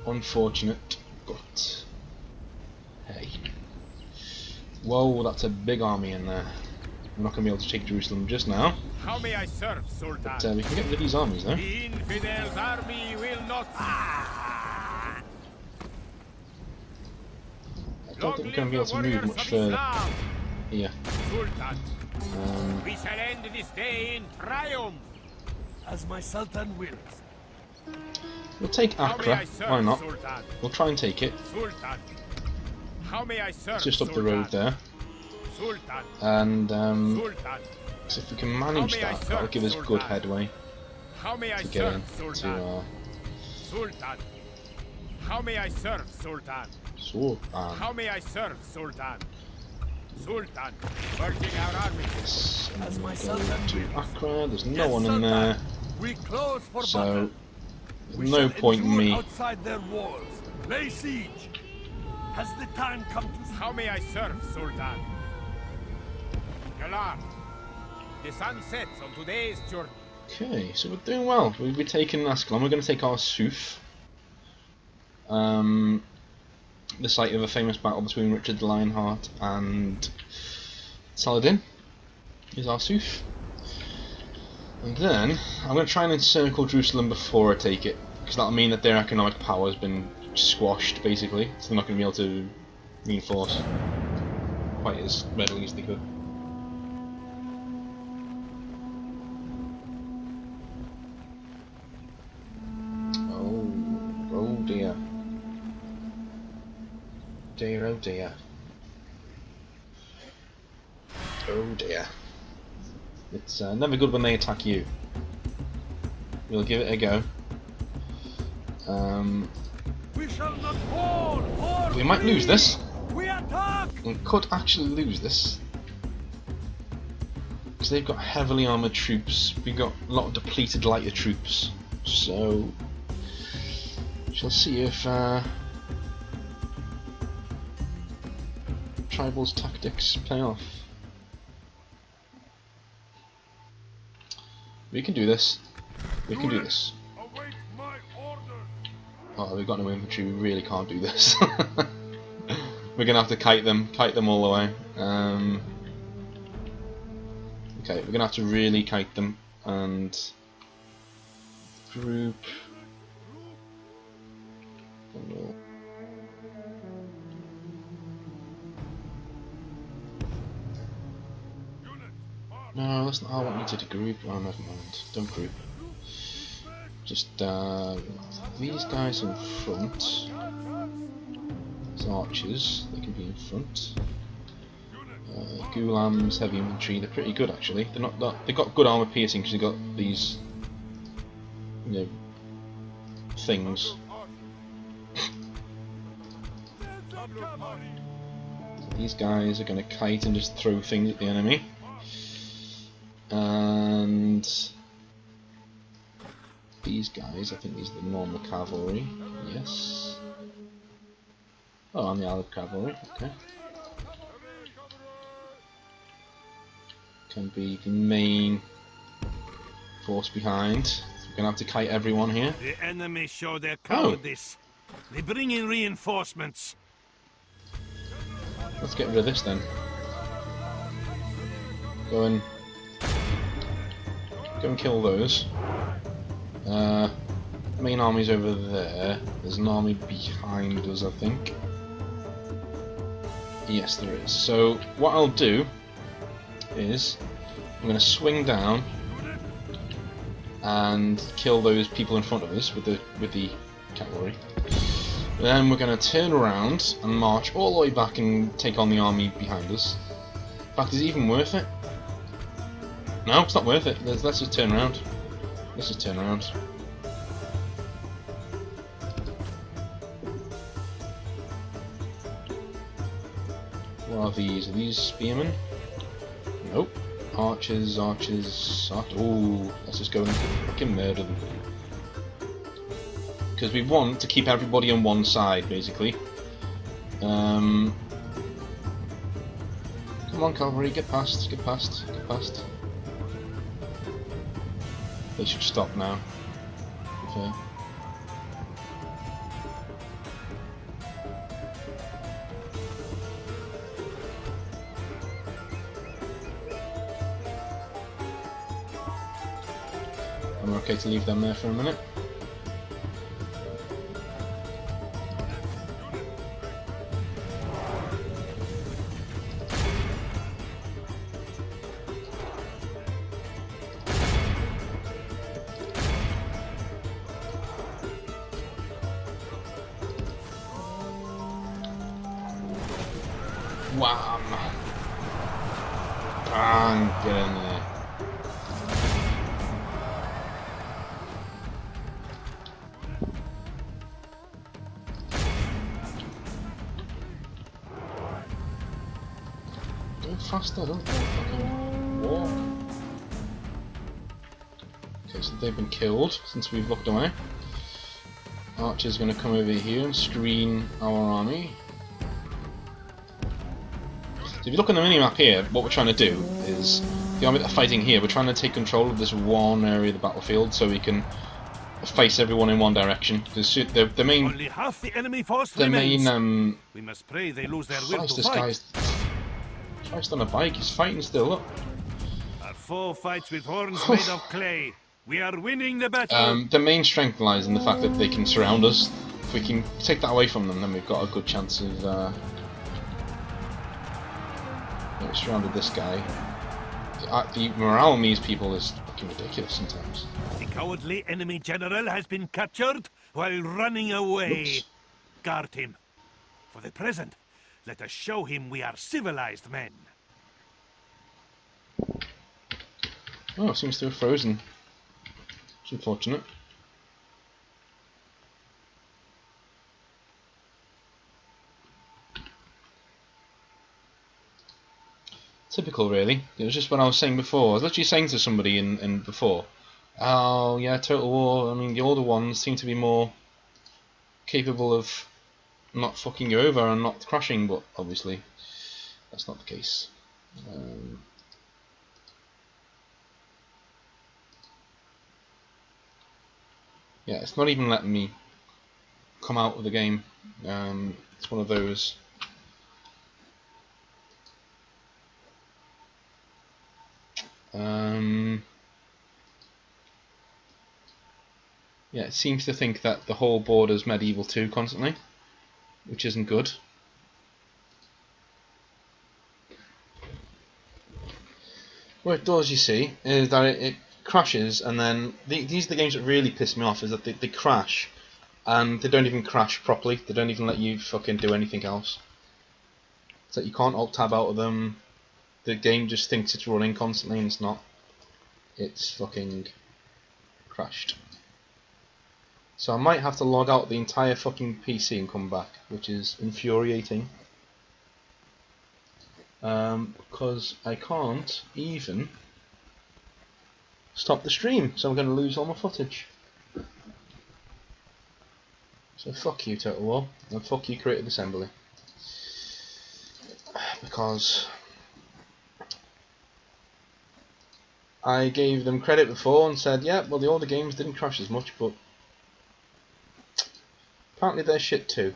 Unfortunate, but hey. Whoa, that's a big army in there. We're not gonna be able to take Jerusalem just now. How may I serve, Sultan? But we can get rid of these armies, though. The infidels' army will not. I don't think we're gonna be able to move much further. Yeah. Sultan, we shall end this day in triumph. As my Sultan wills. We'll take Accra. Why not? Sultan? We'll try and take it. Sultan, how may I serve? It's just up the Sultan? road there. Sultan, And Sultan, so if we can manage that, that'll give us good headway how may I to get in serve, to Sultan? our Sultan, how may I serve, Sultan? Sultan. How may I serve, Sultan? Sultan, merging our armies. Yes, and As then my we go Sultan to wills. Accra. There's no Yes, one in Sultan. there, We close for so battle. there's no point in me. Outside their walls. Lay siege. Has the time come to... How may I serve, Sultan? Galar, the sun sets on today's journey. Okay, so we're doing well. We've taken Ascalon. We're going to take our Suf. The site of a famous battle between Richard the Lionheart and Saladin is our Suf. And then I'm going to try and encircle Jerusalem before I take it, because that'll mean that their economic power has been squashed, basically. So they're not going to be able to reinforce quite as readily as they could. Oh dear. Dear, oh dear. Oh dear. It's never good when they attack you. We'll give it a go. We shall not fall. Or We might lose this. We attack. We could actually lose this. Because they've got heavily armoured troops. We've got a lot of depleted lighter troops. So... shall see if Tribal's tactics pay off. We can do this. We can do this. Await my orders. Oh, we've got no infantry. We really can't do this. We're gonna have to kite them all the way. Okay, we're gonna have to really kite them and group. No, that's not how I want you to group. Oh, never mind. Don't group. Just these guys in front. These archers, they can be in front. Ghulam's heavy infantry, they're pretty good actually. They're not that. They've got good armor piercing because they've got these, you know, things. These guys are going to kite and just throw things at the enemy. And these guys, I think these are the normal cavalry. Yes. Oh, and the Arab cavalry. Okay. Can be the main force behind. We're going to have to kite everyone here. The enemy show their cowardice. They bring in reinforcements. Let's get rid of this then. Go and kill those. Main army's over there. There's an army behind us, I think. Yes, there is. So what I'll do is I'm going to swing down and kill those people in front of us with the cavalry. Then we're going to turn around and march all the way back and take on the army behind us. In fact, is it even worth it? No, it's not worth it. Let's just turn around. Let's just turn around. What are these? Are these spearmen? Nope. Archers, ooh, let's just go and fucking murder them. Because we want to keep everybody on one side, basically. Come on, cavalry, get past, get past, get past. They should stop now. Okay. I'm okay to leave them there for a minute. Wham! Bang! Get in there. Go faster, don't fucking walk. Okay, so they've been killed since we've looked away. Archer's going to come over here and screen our army. So if you look on the minimap here, what we're trying to do is, the army that are fighting here, we're trying to take control of this one area of the battlefield so we can face everyone in one direction. The main, only half the enemy force the remains. main, We must pray they lose their will Christ, to this fight. guy's Christ on a bike, he's fighting still, look. Our foe fights with horns made of clay. We are winning the battle. The main strength lies in the fact that they can surround us. If we can take that away from them, then we've got a good chance of we surrounded this guy. The morale on these people is fucking ridiculous sometimes. The cowardly enemy general has been captured while running away. Oops. Guard him. For the present, let us show him we are civilized men. Oh, it seems to have frozen. It's unfortunate. Typical, really. It was just what I was saying before. I was literally saying to somebody in before, oh yeah, Total War, I mean the older ones seem to be more capable of not fucking you over and not crashing, but obviously that's not the case. Yeah, it's not even letting me come out of the game. It's one of those. Yeah, it seems to think that the whole board is Medieval 2 constantly, which isn't good. What it does, you see, is that it crashes, and then these are the games that really piss me off, is that they crash, and they don't even crash properly. They don't even let you fucking do anything else. It's like you can't alt-tab out of them. The game just thinks it's running constantly, and it's not. It's fucking crashed. So I might have to log out the entire fucking PC and come back, which is infuriating. Because I can't even stop the stream, so I'm going to lose all my footage. So fuck you, Total War, and fuck you, Creative Assembly. Because I gave them credit before and said, yeah, well the older games didn't crash as much, but apparently they're shit too.